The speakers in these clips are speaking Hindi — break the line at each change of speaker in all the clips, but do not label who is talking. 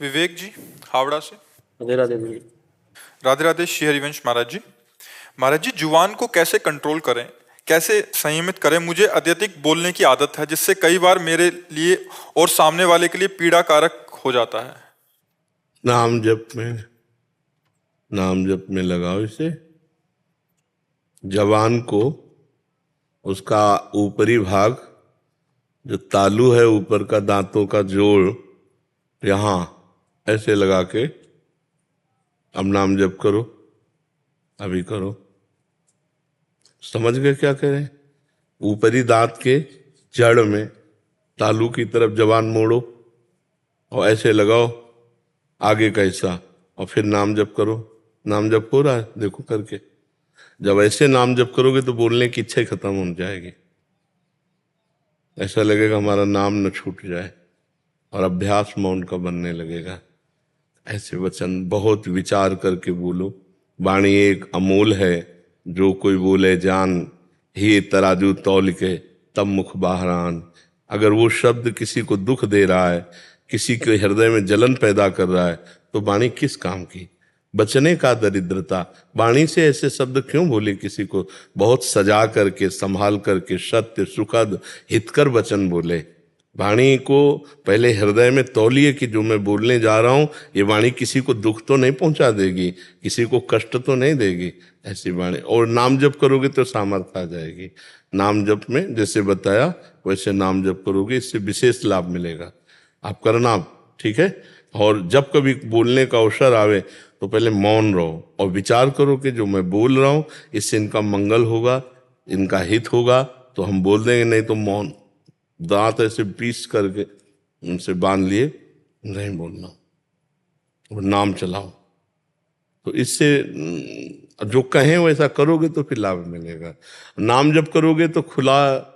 विवेक जी, हावड़ा से।
राधे राधे गुरु।
राधे राधे श्री हरिवंश महाराज जी। महाराज जी, जुबान को कैसे कंट्रोल करें, कैसे संयमित करें? मुझे अत्यधिक बोलने की आदत है, जिससे कई बार मेरे लिए और सामने वाले के लिए पीड़ाकारक हो जाता है।
नाम जप में लगाओ इसे। जबान को, उसका ऊपरी भाग जो तालू है, ऊपर का दांतों का जोड़, यहां ऐसे लगा के अब नाम जप करो। अभी करो। समझ गए क्या कह रहे हैं? ऊपरी दांत के जड़ में तालू की तरफ जबान मोड़ो और ऐसे लगाओ आगे का हिस्सा, और फिर नाम जप करो। नाम जप हो रहा है, देखो करके। जब ऐसे नाम जप करोगे तो बोलने की इच्छा ही खत्म हो जाएगी। ऐसा लगेगा हमारा नाम न छूट जाए, और अभ्यास मौन का बनने लगेगा। ऐसे वचन बहुत विचार करके बोलो। वाणी एक अमोल है, जो कोई बोले जान, ही तराजू तौल के तब मुख बाहरान। अगर वो शब्द किसी को दुख दे रहा है, किसी के हृदय में जलन पैदा कर रहा है, तो वाणी किस काम की? बचने का दरिद्रता। वाणी से ऐसे शब्द क्यों बोले? किसी को बहुत सजा करके, संभाल करके, सत्य, सुखद, हितकर वचन बोले। वाणी को पहले हृदय में तौलिए कि जो मैं बोलने जा रहा हूं, ये वाणी किसी को दुख तो नहीं पहुंचा देगी, किसी को कष्ट तो नहीं देगी। ऐसी वाणी। और नाम जप करोगे तो सामर्थ्य आ जाएगी। नाम जप में जैसे बताया वैसे नाम जप करोगे, इससे विशेष लाभ मिलेगा। आप करना, ठीक है? और जब कभी बोलने का अवसर आवे तो पहले मौन रहो और विचार करो कि जो मैं बोल रहा हूं इससे इनका मंगल होगा, इनका हित होगा, तो हम बोल देंगे। नहीं तो मौन, दांत ऐसे पीस करके उनसे बांध लिए, नहीं बोलना, और नाम चलाओ। तो इससे जो कहें वैसा करोगे तो फिर लाभ मिलेगा। नाम जब करोगे तो खुला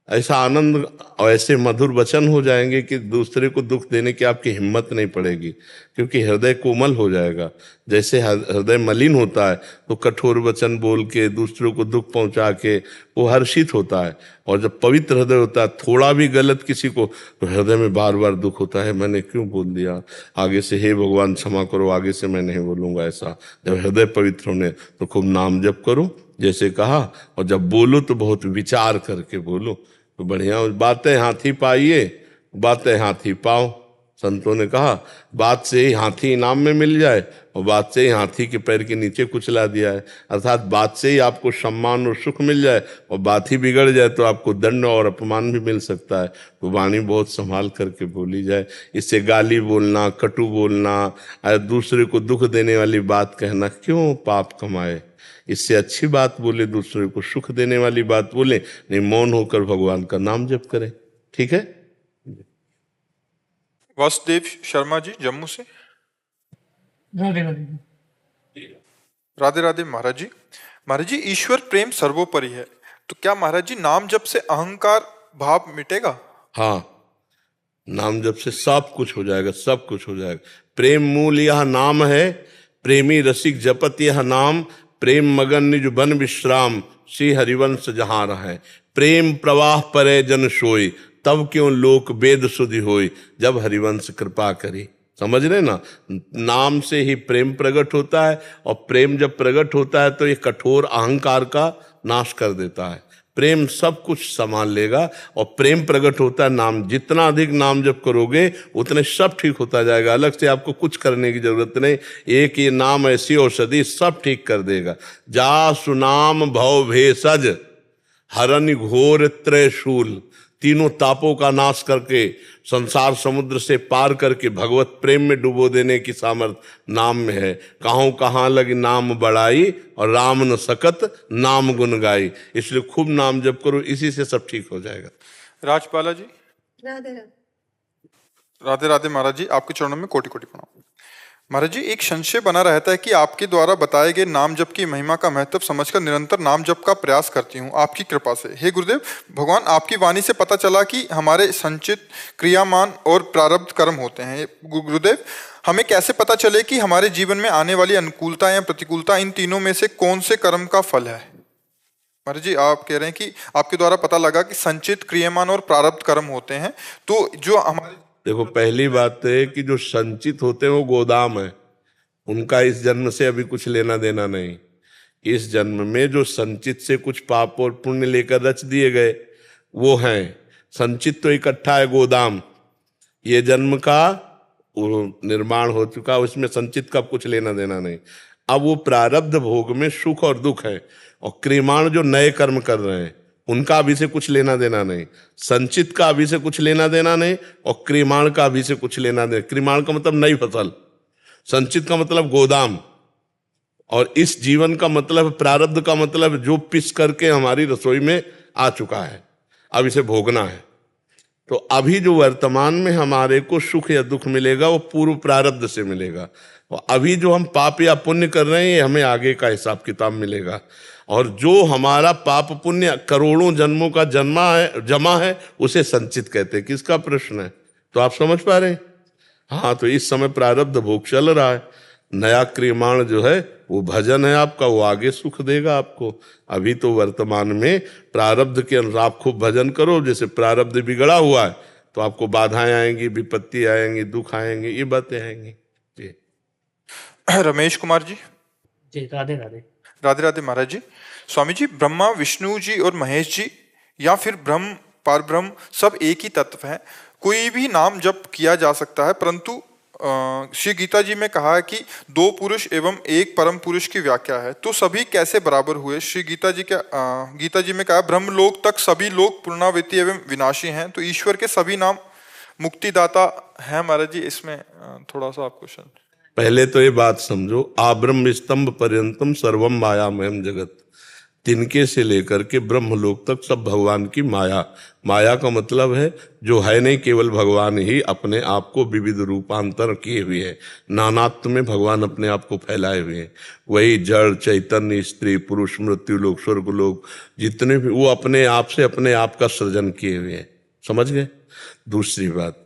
ऐसा आनंद और ऐसे मधुर वचन हो जाएंगे कि दूसरे को दुख देने की आपकी हिम्मत नहीं पड़ेगी, क्योंकि हृदय कोमल हो जाएगा। जैसे हृदय मलिन होता है तो कठोर वचन बोल के दूसरों को दुख पहुंचा के वो हर्षित होता है, और जब पवित्र हृदय होता है, थोड़ा भी गलत किसी को, तो हृदय में बार बार दुख होता है, मैंने क्यों बोल दिया, आगे से हे भगवान क्षमा करो, आगे से मैं नहीं बोलूंगा। ऐसा जब हृदय पवित्र होने तो खूब नाम जप करो जैसे कहा, और जब बोलो तो बहुत विचार करके बोलो, तो बढ़िया। बातें हाथी पाइए, बातें हाथी पाओ। संतों ने कहा बात से ही हाथी इनाम में मिल जाए, और बात से ही हाथी के पैर के नीचे कुचला दिया है। अर्थात बात से ही आपको सम्मान और सुख मिल जाए, और बात ही बिगड़ जाए तो आपको दंड और अपमान भी मिल सकता है। तो वाणी बहुत संभाल करके बोली जाए। इससे गाली बोलना, कटु बोलना, दूसरे को दुख देने वाली बात कहना क्यों पाप कमाए? इससे अच्छी बात बोले, दूसरे को सुख देने वाली बात बोले। नहीं, मौन होकर भगवान का नाम जप करें। ठीक है?
वासुदेव शर्मा जी, जम्मू से।
राधे राधे।
राधे राधे महाराज जी। महाराज जी, ईश्वर प्रेम सर्वोपरि है, तो क्या महाराज जी नाम जप से अहंकार भाव मिटेगा?
हाँ, नाम जप से सब कुछ हो जाएगा, सब कुछ हो जाएगा। प्रेम मूल यह नाम है, प्रेमी रसिक जपत यह नाम, प्रेम मगन निज बन विश्राम, श्री हरिवंश जहां रहे। प्रेम प्रवाह परे जन सोई, तब क्यों लोक वेद सुधि होई, जब हरिवंश कृपा करी। समझ रहे ना? नाम से ही प्रेम प्रकट होता है, और प्रेम जब प्रकट होता है तो ये कठोर अहंकार का नाश कर देता है। प्रेम सब कुछ संभाल लेगा, और प्रेम प्रकट होता है नाम। जितना अधिक नाम जप करोगे उतने सब ठीक होता जाएगा। अलग से आपको कुछ करने की जरूरत नहीं। एक ये नाम ऐसी औषधि सब ठीक कर देगा। जा सुनाम भव भेषज, हरन घोर त्रयशूल। तीनों तापों का नाश करके, संसार समुद्र से पार करके भगवत प्रेम में डुबो देने की सामर्थ्य नाम में है। कहां कहां लगी नाम बढ़ाई, और राम न सकत नाम गुन गाई। इसलिए खूब नाम जप करो, इसी से सब ठीक हो जाएगा।
राजपाला जी।
राधे राधे।
राधे राधे महाराज जी, आपके चरणों में कोटि कोटि प्रणाम। महाराज जी, एक संशय बना रहता है कि आपके द्वारा बताए गए नाम जप की महिमा का महत्व समझकर निरंतर नाम जप का प्रयास करती हूँ आपकी कृपा से। हे गुरुदेव भगवान, आपकी वाणी से पता चला कि हमारे संचित क्रियामान और प्रारब्ध कर्म होते हैं। गुरुदेव, हमें कैसे पता चले कि हमारे जीवन में आने वाली अनुकूलता या प्रतिकूलता, इन तीनों में से कौन से कर्म का फल है? महाराज जी, आप कह रहे हैं कि आपके द्वारा पता लगा कि संचित क्रियामान और प्रारब्ध कर्म होते हैं, तो जो हमारे
देखो, पहली बात तो है कि जो संचित होते हैं वो गोदाम है, उनका इस जन्म से अभी कुछ लेना देना नहीं। इस जन्म में जो संचित से कुछ पाप और पुण्य लेकर रच दिए गए वो हैं। संचित तो इकट्ठा है गोदाम, ये जन्म का वो निर्माण हो चुका, उसमें संचित का कुछ लेना देना नहीं। अब वो प्रारब्ध भोग में सुख और दुख है, और क्रियमाण जो नए कर्म कर रहे हैं उनका अभी से कुछ लेना देना नहीं। संचित का अभी से कुछ लेना देना नहीं, और क्रियमाण का अभी से कुछ लेना देना। क्रियमाण का मतलब नई फसल, संचित का मतलब गोदाम, और इस जीवन का मतलब, प्रारब्ध का मतलब जो पिस करके हमारी रसोई में आ चुका है, अब इसे भोगना है। तो अभी जो वर्तमान में हमारे को सुख या दुख मिलेगा वो पूर्व प्रारब्ध से मिलेगा, और अभी जो हम पाप या पुण्य कर रहे हैं ये हमें आगे का हिसाब किताब मिलेगा। और जो हमारा पाप पुण्य करोड़ों जन्मों का जमा है उसे संचित कहते हैं। किसका प्रश्न है? तो आप समझ पा रहे हैं? हाँ, तो इस समय प्रारब्ध भोग चल रहा है। नया क्रियमाण जो है वो भजन है आपका, वो आगे सुख देगा आपको। अभी तो वर्तमान में प्रारब्ध के अनुसार आप खूब भजन करो। जैसे प्रारब्ध बिगड़ा हुआ है तो आपको बाधाएं आएंगी, विपत्ति आएंगी, दुख आएंगे, ये बातें आएंगी जी।
रमेश कुमार जी।
जी, राधे राधे।
राधे राधे महाराज जी। स्वामी जी, ब्रह्मा, विष्णु जी और महेश जी या फिर ब्रह्म, पारब्रह्म सब एक ही तत्व है, कोई भी नाम जप किया जा सकता है, परंतु श्री गीता जी में कहा है कि दो पुरुष एवं एक परम पुरुष की व्याख्या है, तो सभी कैसे बराबर हुए? श्री गीता जी में कहा ब्रह्मलोक तक सभी लोग पुनरावृत्ति एवं विनाशी हैं, तो ईश्वर के सभी नाम मुक्तिदाता है महाराज जी। इसमें थोड़ा सा आप क्वेश्चन।
पहले तो ये बात समझो, आब्रह्म स्तंभ पर्यंतम सर्वम मायामयम जगत, तिनके से लेकर के ब्रह्मलोक तक सब भगवान की माया। माया का मतलब है जो है नहीं, केवल भगवान ही अपने आप को विविध रूपांतर किए हुए हैं। नानात्व में भगवान अपने आप को फैलाए हुए हैं। वही जड़, चैतन्य, स्त्री, पुरुष, मृत्यु लोक, स्वर्ग लोक, जितने भी वो अपने आप से अपने आप का सृजन किए हुए हैं। समझ गए? दूसरी बात,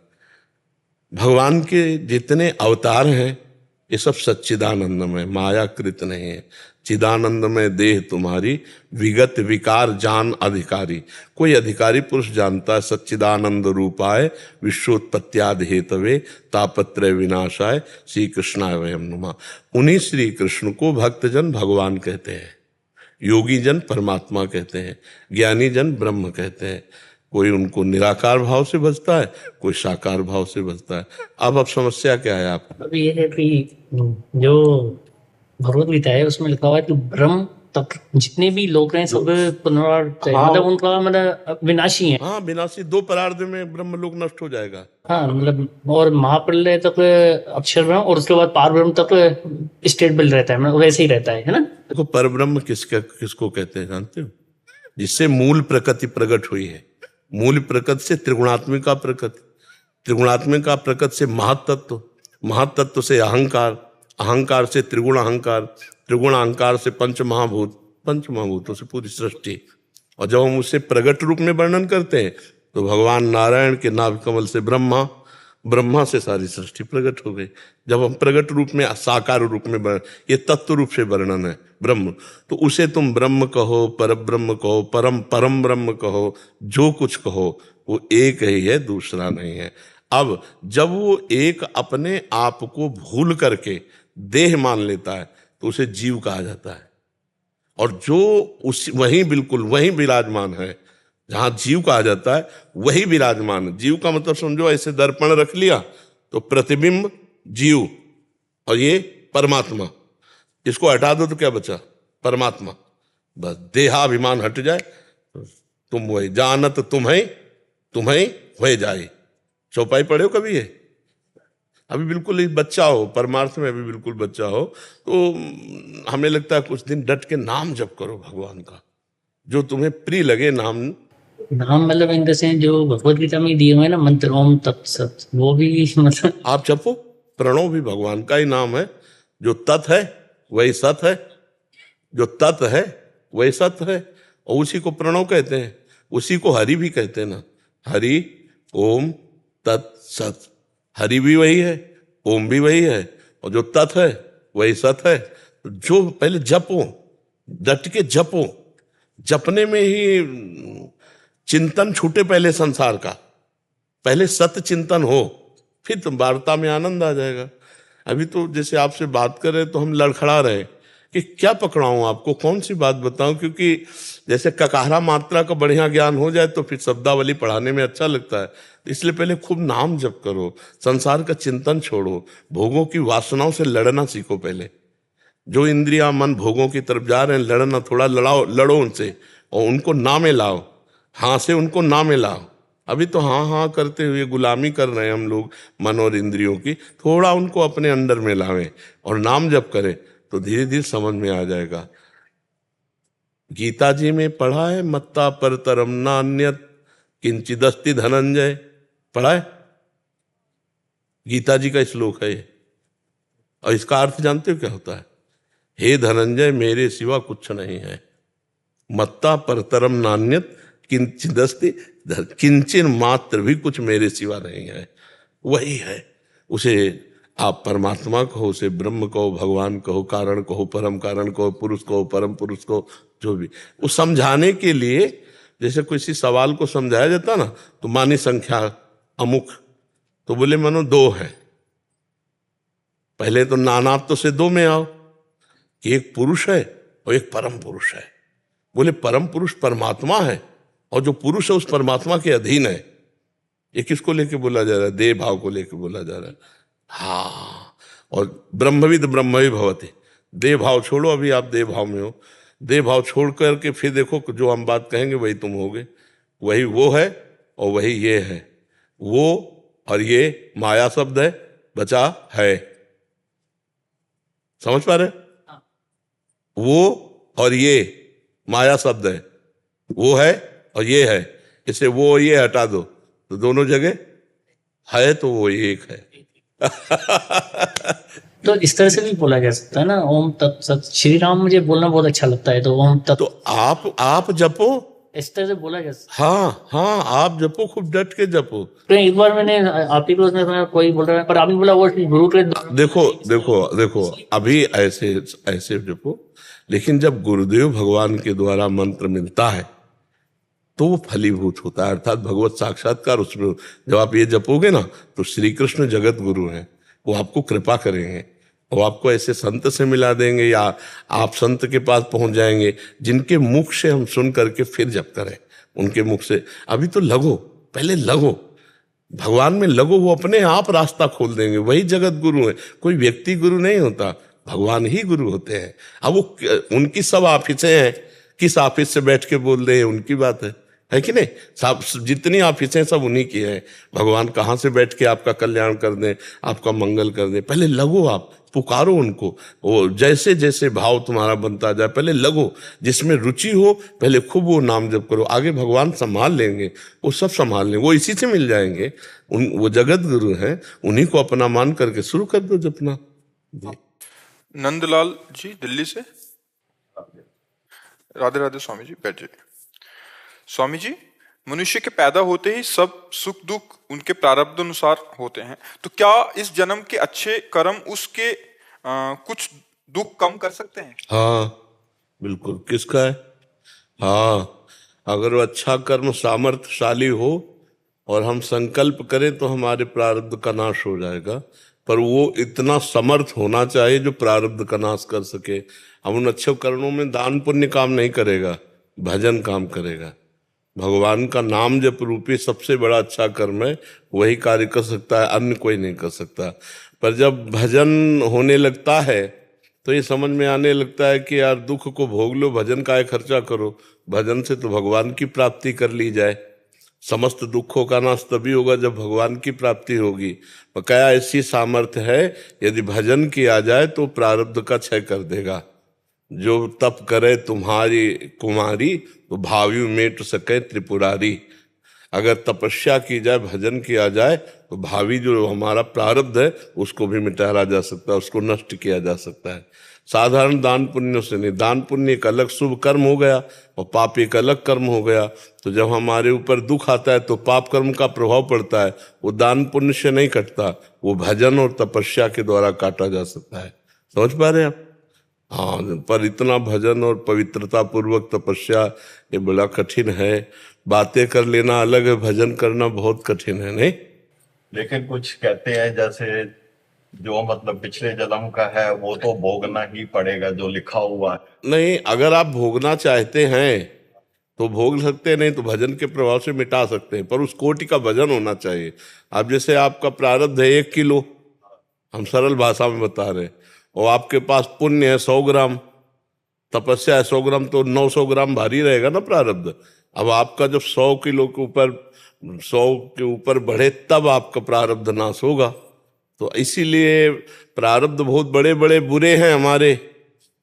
भगवान के जितने अवतार हैं ये सब सच्चिदानंदमय, मायाकृत नहीं है। चिदानंदमय देह तुम्हारी, विगत विकार जान अधिकारी। कोई अधिकारी पुरुष जानता है सच्चिदानंद रूपाय, विश्वोत्पत्त्यादि हेतवे, तापत्रय विनाशाय, श्री कृष्णाय वयम नमः। उन्हीं श्री कृष्ण को भक्तजन भगवान कहते हैं, योगी जन परमात्मा कहते हैं, ज्ञानी जन ब्रह्म कहते हैं। कोई उनको निराकार भाव से भजता है, कोई साकार भाव से भजता है। अब समस्या क्या है आपको?
अब ये है कि जो भगवत गीता है उसमें लिखा हुआ है कि ब्रह्म तक जितने भी लोग हैं सब पुनरावृत्त है, मतलब उनका मतलब विनाशी है।
हाँ, विनाशी। दो परार्ध में ब्रह्म लोक नष्ट हो जाएगा।
हाँ, मतलब और महाप्रलय तक अक्षर ब्रह्म और उसके बाद पार ब्रह्म तक स्टेबल रहता है, मतलब वैसे ही रहता है ना।
देखो, परब्रह्म किसको कहते हैं जानते हो? जिससे मूल प्रकृति प्रकट हुई है। मूल प्रकृति से त्रिगुणात्मिका प्रकृति, त्रिगुणात्मिका प्रकृति से महातत्व, महातत्व से अहंकार, अहंकार से त्रिगुण अहंकार, त्रिगुण अहंकार से पंच महाभूत, पंच महाभूतों से पूरी सृष्टि। और जब हम उसे प्रगट रूप में वर्णन करते हैं तो भगवान नारायण के नाभ कमल से ब्रह्मा, ब्रह्मा से सारी सृष्टि प्रकट हो गई। जब हम प्रगट रूप में, साकार रूप में, ये तत्व रूप से वर्णन है ब्रह्म, तो उसे तुम ब्रह्म कहो, परब्रह्म कहो, परम ब्रह्म कहो, जो कुछ कहो, वो एक ही है, दूसरा नहीं है। अब जब वो एक अपने आप को भूल करके देह मान लेता है तो उसे जीव कहा जाता है। और जो उस वही बिल्कुल वही विराजमान है, जहां जीव कहा जाता है वही विराजमान है। जीव का मतलब समझो, ऐसे दर्पण रख लिया तो प्रतिबिंब जीव और ये परमात्मा, इसको हटा दो तो क्या बचा? परमात्मा। बस देहाभिमान हट जाए तो तुम वही, जानत तुम्हें हो जाए। चौपाई पढ़े हो कभी? ये अभी बिल्कुल ही बच्चा हो, परमार्थ में अभी बिल्कुल बच्चा हो, तो हमें लगता है कुछ दिन डट के नाम जप करो भगवान का, जो तुम्हें प्रिय लगे। नाम
मतलब इन से जो भगवत गीता में दिए हुए हैं ना मंत्र, ओम तत्सत, वो भी मतलब
आप जपो। प्रणव भी भगवान का ही नाम है। जो तत् है वही सत है, जो तत् है वही सत है, और उसी को प्रणव कहते हैं। उसी को हरि भी कहते हैं ना, हरि ओम तत्सत। हरि भी वही है, ओम भी वही है, और जो तत् है वही सत है। जो पहले जपो, डट के जपो। जपने में ही चिंतन छूटे पहले संसार का, पहले सत्य चिंतन हो, फिर तो वार्ता में आनंद आ जाएगा। अभी तो जैसे आपसे बात कर रहे तो हम लड़खड़ा रहे कि क्या पकड़ाऊं आपको, कौन सी बात बताऊं, क्योंकि जैसे ककारा मात्रा का बढ़िया ज्ञान हो जाए तो फिर शब्दावली पढ़ाने में अच्छा लगता है। तो इसलिए पहले खूब नाम जप करो, संसार का चिंतन छोड़ो, भोगों की वासनाओं से लड़ना सीखो। पहले जो इंद्रिया मन भोगों की तरफ जा रहे हैं, लड़ना, थोड़ा लड़ो उनसे और उनको ना में लाओ, हाँ से उनको ना में लाओ। अभी तो हाँ हाँ करते हुए गुलामी कर रहे हैं हम लोग मन और इंद्रियों की, थोड़ा उनको अपने अंडर में लावें और नाम जप करें तो धीरे धीरे समझ में आ जाएगा। गीता जी में पढ़ा है, मत्ता परतरम नान्यत किंचिदस्ति धनंजय, पढ़ा है, गीता जी का श्लोक है ये। और इसका अर्थ जानते हो क्या होता है? हे धनंजय, मेरे सिवा कुछ नहीं है। मत्ता परतरम नान्यत किंचिदस्ति, किंचन मात्र भी कुछ मेरे सिवा नहीं है। वही है, उसे आप परमात्मा कहो, उसे ब्रह्म कहो, भगवान कहो, कारण कहो, परम कारण कहो, पुरुष कहो, परम पुरुष कहो, जो भी। उस समझाने के लिए जैसे किसी सवाल को समझाया जाता ना, तो मानी संख्या अमुक, तो बोले मानो 2 है। पहले तो नानात्व से 2 में आओ कि एक पुरुष है और एक परम पुरुष है। बोले परम पुरुष परमात्मा है और जो पुरुष है उस परमात्मा के अधीन है। ये किसको लेके बोला जा रहा है? देह भाव को लेके बोला जा रहा है। हाँ, और ब्रह्मविद ब्रह्मवि भवति, देह भाव छोड़ो, अभी आप देह भाव में हो, देह भाव छोड़ करके फिर देखो जो हम बात कहेंगे वही तुम होगे। वही वो है और वही ये है। वो और ये माया शब्द है, बचा है, समझ पा रहे? वो और ये माया शब्द है, वो है और ये है, इसे वो और ये हटा दो तो दोनों जगह है, तो वो एक है।
तो इस तरह से भी बोला जा सकता है ना, ओम तत्सत। श्री राम मुझे बोलना बहुत अच्छा लगता है, तो ओम तत्,
तो आप जपो,
इस तरह से बोला जा सकता है।
हाँ हाँ, आप जपो, खूब डट के जपो।
तो एक बार मैंने आप ही को उसमें सुना, कोई बोल रहा है, पर आपने बोला वो गुरु के
देखो अभी ऐसे जपो, लेकिन जब गुरुदेव भगवान के द्वारा मंत्र मिलता है तो वो फलीभूत होता है, अर्थात भगवत साक्षात्कार उसमें। जब आप ये जपोगे ना तो श्री कृष्ण जगत गुरु हैं, वो आपको कृपा करेंगे, वो आपको ऐसे संत से मिला देंगे या आप संत के पास पहुंच जाएंगे जिनके मुख से हम सुन करके फिर जप करें, उनके मुख से। अभी तो लगो, पहले लगो, भगवान में लगो, वो अपने आप रास्ता खोल देंगे। वही जगत गुरु है, कोई व्यक्ति गुरु नहीं होता, भगवान ही गुरु होते हैं। अब वो उनकी सब ऑफिसें हैं, किस ऑफिस से बैठ के बोल रहे हैं उनकी बात है कि नहीं? सब जितनी ऑफिसें सब उन्हीं की है। भगवान कहाँ से बैठ के आपका कल्याण कर दें, आपका मंगल कर दें। पहले लगो, आप पुकारो उनको, वो जैसे जैसे भाव तुम्हारा बनता जाए पहले लगो, जिसमें रुचि हो पहले खूब वो नाम जप करो, आगे भगवान संभाल लेंगे, वो सब संभाल लेंगे, वो इसी से मिल जाएंगे। वो जगत गुरु हैं, उन्हीं को अपना मान करके शुरू कर दो जपना।
नंदलाल जी दिल्ली से। राधे राधे स्वामी जी, बैठ जाइए। स्वामी जी, मनुष्य के पैदा होते ही सब सुख दुख उनके प्रारब्ध अनुसार होते हैं, तो क्या इस जन्म के अच्छे कर्म उसके कुछ दुख कम कर सकते हैं?
हाँ बिल्कुल। किसका है? हाँ, अगर वो अच्छा कर्म सामर्थ्यशाली हो और हम संकल्प करें तो हमारे प्रारब्ध का नाश हो जाएगा, पर वो इतना समर्थ होना चाहिए जो प्रारब्ध का नाश कर सके। हम उन अच्छे कर्मों में दान पुण्य काम नहीं करेगा, भजन काम करेगा। भगवान का नाम जप रूपी सबसे बड़ा अच्छा कर्म है, वही कार्य कर सकता है, अन्य कोई नहीं कर सकता। पर जब भजन होने लगता है तो ये समझ में आने लगता है कि यार दुख को भोग लो, भजन का खर्चा करो, भजन से तो भगवान की प्राप्ति कर ली जाए। समस्त दुखों का नाश तभी होगा जब भगवान की प्राप्ति होगी। बकाया ऐसी सामर्थ्य है, यदि भजन किया जाए तो प्रारब्ध का क्षय कर देगा। जो तप करे तुम्हारी कुमारी तो भावी मेट सके त्रिपुरारी। अगर तपस्या की जाए, भजन किया जाए तो भावी जो हमारा प्रारब्ध है उसको भी मिटाया जा सकता है, उसको नष्ट किया जा सकता है। साधारण दान पुण्यों से नहीं, दान पुण्य एक अलग शुभ कर्म हो गया और पाप एक अलग कर्म हो गया। तो जब हमारे ऊपर दुख आता है तो पाप कर्म का प्रभाव पड़ता है, वो दान पुण्य से नहीं कटता, वो भजन और तपस्या के द्वारा काटा जा सकता है। समझ पा रहे हैं आप? हाँ, पर इतना भजन और पवित्रता पूर्वक तपस्या ये बड़ा कठिन है। बातें कर लेना अलग है, भजन करना बहुत कठिन है, नहीं?
लेकिन कुछ कहते हैं जैसे जो मतलब पिछले जन्म का है वो तो भोगना ही पड़ेगा जो लिखा हुआ है।
नहीं, अगर आप भोगना चाहते हैं तो भोग सकते हैं, नहीं तो भजन के प्रभाव से मिटा सकते हैं, पर उस कोटि का भजन होना चाहिए। अब जैसे आपका प्रारब्ध है 1 किलो, हम सरल भाषा में बता रहे हैं, और आपके पास पुण्य है 100 ग्राम, तपस्या है 100 ग्राम, तो 900 ग्राम भारी रहेगा ना प्रारब्ध। अब आपका जब 100 किलो के ऊपर 100 के ऊपर बढ़े तब आपका प्रारब्ध नाश होगा। तो इसीलिए प्रारब्ध बहुत बड़े बड़े बुरे हैं हमारे,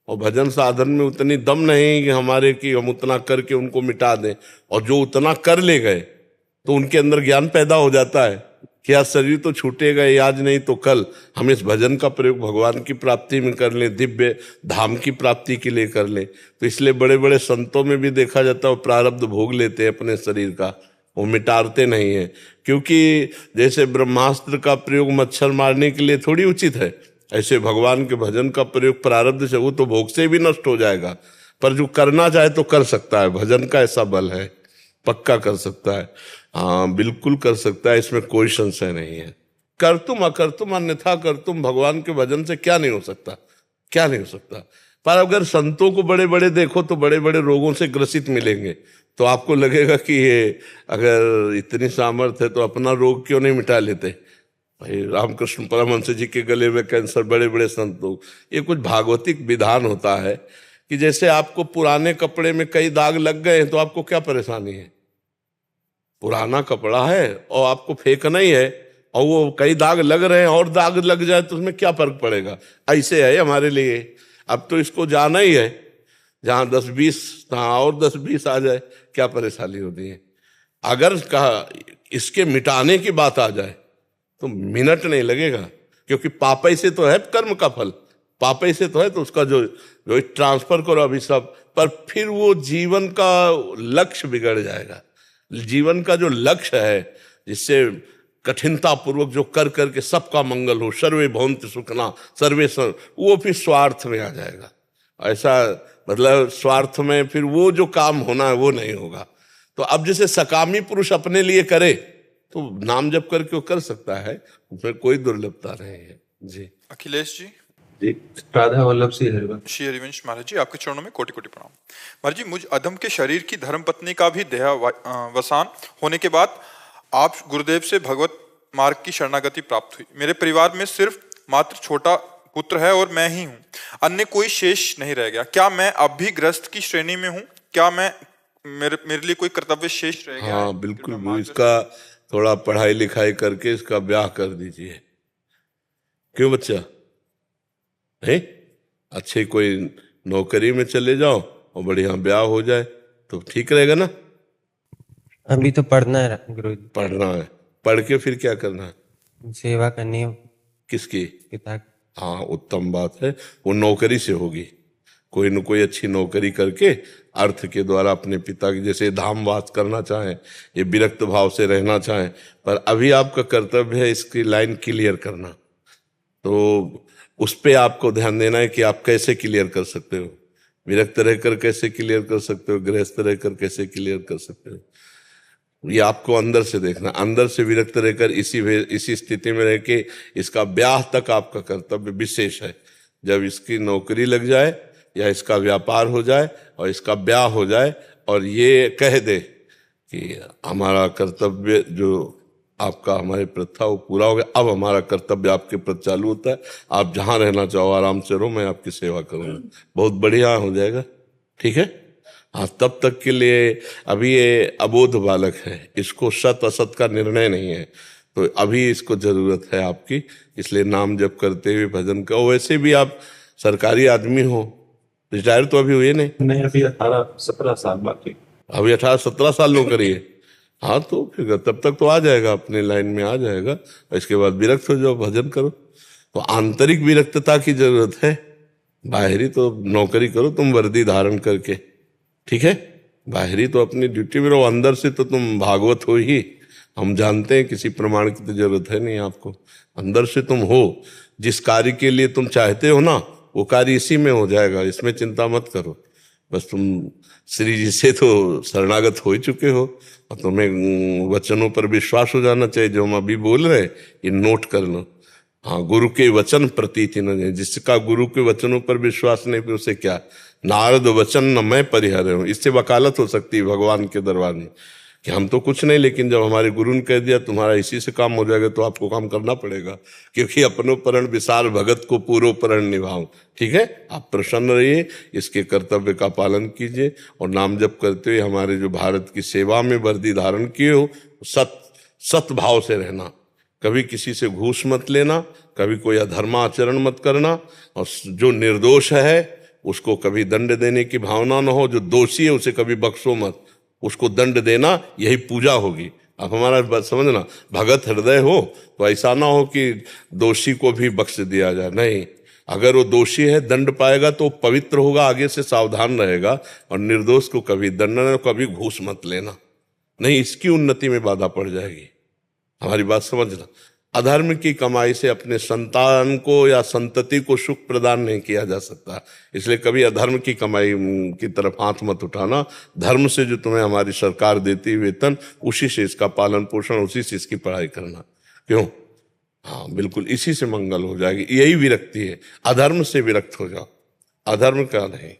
और भजन साधन में उतनी दम नहीं कि हमारे कि हम उतना करके उनको मिटा दें। और जो उतना कर ले गए तो उनके अंदर ज्ञान पैदा हो जाता है कि आज शरीर तो छूटेगा ही, आज नहीं तो कल हम इस भजन का प्रयोग भगवान की प्राप्ति में कर लें, दिव्य धाम की प्राप्ति के लिए कर लें। तो इसलिए बड़े बड़े संतों में भी देखा जाता है वो प्रारब्ध भोग लेते हैं अपने शरीर का, वो मिटाते नहीं है। क्योंकि जैसे ब्रह्मास्त्र का प्रयोग मच्छर मारने के लिए थोड़ी उचित है, ऐसे भगवान के भजन का प्रयोग प्रारब्ध से, वो तो भोग से भी नष्ट हो जाएगा, पर जो करना चाहे तो कर सकता है। भजन का ऐसा बल है, पक्का कर सकता है, हाँ बिल्कुल कर सकता है, इसमें कोई संशय नहीं है। कर तुम अकर तुम अन्यथा कर तुम, भगवान के भजन से क्या नहीं हो सकता, क्या नहीं हो सकता। पर अगर संतों को बड़े बड़े देखो तो बड़े बड़े रोगों से ग्रसित मिलेंगे, तो आपको लगेगा कि ये अगर इतनी सामर्थ्य है तो अपना रोग क्यों नहीं मिटा लेते। भाई रामकृष्ण परमहंस जी के गले में कैंसर, बड़े बड़े संतों, ये कुछ भागवतिक विधान होता है कि जैसे आपको पुराने कपड़े में कई दाग लग गए हैं तो आपको क्या परेशानी है। पुराना कपड़ा है और आपको फेंकना ही है, और वो कई दाग लग रहे हैं और दाग लग जाए तो उसमें क्या फर्क पड़ेगा। ऐसे है हमारे लिए, अब तो इसको जाना ही है, जहां 10-20 तहाँ और 10-20 आ जाए, क्या परेशानी होती है। अगर कहा इसके मिटाने की बात आ जाए तो मिनट नहीं लगेगा, क्योंकि पापई से तो है कर्म का फल, पापई से तो है, तो उसका जो जो ट्रांसफर करो अभी सब, पर फिर वो जीवन का लक्ष्य बिगड़ जाएगा। जीवन का जो लक्ष्य है, जिससे कठिनता पूर्वक जो कर करके सबका मंगल हो, सर्वे भवन्तु सुखिनः सर्वे वो फिर स्वार्थ में आ जाएगा। ऐसा मतलब स्वार्थ में फिर वो जो काम होना है वो नहीं होगा। तो अब जैसे सकामी पुरुष अपने लिए करे तो नाम जप करके वो कर सकता है, उसमें कोई दुर्लभता नहीं है जी।
अखिलेश जी।
जी, राधा वल्लभ सिंह हरिवंश।
श्री हरिवंश महाराज जी, आपके चरणों में कोटि कोटि प्रणाम। महाराज जी, मुझ अधम के शरीर की धर्मपत्नी का भी देहावसान होने के बाद आप गुरुदेव से भगवत मार्ग की शरणागति प्राप्त हुई। मेरे परिवार में सिर्फ मात्र छोटा पुत्र है और मैं ही हूँ, अन्य कोई शेष नहीं रह गया। क्या मैं अब भी ग्रस्त की श्रेणी में हूँ? क्या मैं मेरे लिए कोई कर्तव्य शेष रह गया?
हाँ बिल्कुल, वो इसका थोड़ा पढ़ाई लिखाई करके इसका ब्याह कर दीजिए। क्यों बच्चा है, अच्छे कोई नौकरी में चले जाओ और बढ़िया ब्याह हो जाए तो ठीक रहेगा ना।
अभी तो पढ़ना है गुरुजी।
पढ़ना है, पढ़ के फिर क्या करना है?
सेवा करनी है
किसकी?
पिता की।
हाँ उत्तम बात है, वो नौकरी से होगी, कोई न कोई अच्छी नौकरी करके अर्थ के द्वारा अपने पिता की जैसे धामवास करना चाहें, ये विरक्त भाव से रहना चाहें, पर अभी आपका कर्तव्य है इसकी लाइन क्लियर करना। तो उस पे आपको ध्यान देना है कि आप कैसे क्लियर कर सकते हो, विरक्त रहकर कैसे क्लियर कर सकते हो, गृहस्थ रहकर कैसे क्लियर कर सकते हो, ये आपको अंदर से देखना। अंदर से विरक्त रहकर इसी स्थिति में रह के इसका ब्याह तक आपका कर्तव्य विशेष है। जब इसकी नौकरी लग जाए या इसका व्यापार हो जाए और इसका ब्याह हो जाए और ये कह दे कि हमारा कर्तव्य जो आपका हमारे प्रथा वो पूरा हो गया, अब हमारा कर्तव्य आपके प्रति चालू होता है, आप जहाँ रहना चाहो आराम से रहो, मैं आपकी सेवा करूँगा, बहुत बढ़िया हो जाएगा। ठीक है, हाँ तब तक के लिए अभी ये अबोध बालक है, इसको सत असत का निर्णय नहीं है, तो अभी इसको जरूरत है आपकी, इसलिए नाम जप करते हुए भजन का। वैसे भी आप सरकारी आदमी हो, रिटायर तो अभी हुए नहीं,
अभी 18-17 साल बाकी।
अभी 18-17 साल नौकरी है। हाँ तो फिर तब तक तो आ जाएगा, अपने लाइन में आ जाएगा, इसके बाद विरक्त हो जाओ, भजन करो। तो आंतरिक विरक्तता की जरूरत है, बाहरी तो नौकरी करो तुम वर्दी धारण करके, ठीक है, बाहरी तो अपनी ड्यूटी में रहो, अंदर से तो तुम भागवत हो ही, हम जानते हैं, किसी प्रमाण की तो जरूरत है नहीं आपको, अंदर से तुम हो, जिस कार्य के लिए तुम चाहते हो ना वो कार्य इसी में हो जाएगा, इसमें चिंता मत करो, बस तुम श्री जी से तो शरणागत हो ही चुके हो और तुम्हें वचनों पर विश्वास हो जाना चाहिए। जो हम अभी बोल रहे हैं ये नोट कर लो। हाँ, गुरु के वचन प्रतीति न जाए, जिसका गुरु के वचनों पर विश्वास नहीं फिर उसे क्या। नारद वचन न मैं परिहर हूं, इससे वकालत हो सकती है भगवान के दरबार में कि हम तो कुछ नहीं, लेकिन जब हमारे गुरु ने कह दिया तुम्हारा इसी से काम हो जाएगा तो आपको काम करना पड़ेगा, क्योंकि अपनो परण विसार भगत को पूर्व परण निभाऊं। ठीक है, आप प्रसन्न रहिए, इसके कर्तव्य का पालन कीजिए और नाम जप करते हुए हमारे जो भारत की सेवा में वर्दी धारण किए हो सत भाव से रहना। कभी किसी से घूस मत लेना, कभी कोई अधर्माचरण मत करना, और जो निर्दोष है उसको कभी दंड देने की भावना न हो, जो दोषी है उसे कभी बख्शो मत, उसको दंड देना यही पूजा होगी। अब हमारा बात समझना, भगत हृदय हो तो ऐसा ना हो कि दोषी को भी बख्श दिया जाए, नहीं। अगर वो दोषी है दंड पाएगा तो पवित्र होगा, आगे से सावधान रहेगा, और निर्दोष को कभी दंड न, कभी घूस मत लेना, नहीं इसकी उन्नति में बाधा पड़ जाएगी। हमारी बात समझना, अधर्म की कमाई से अपने संतान को या संतति को सुख प्रदान नहीं किया जा सकता, इसलिए कभी अधर्म की कमाई की तरफ हाथ मत उठाना। धर्म से जो तुम्हें हमारी सरकार देती है वेतन, उसी से इसका पालन पोषण, उसी से इसकी पढ़ाई करना। क्यों? हाँ बिल्कुल, इसी से मंगल हो जाएगी, यही विरक्ति है। अधर्म से विरक्त हो जाओ, अधर्म का नहीं,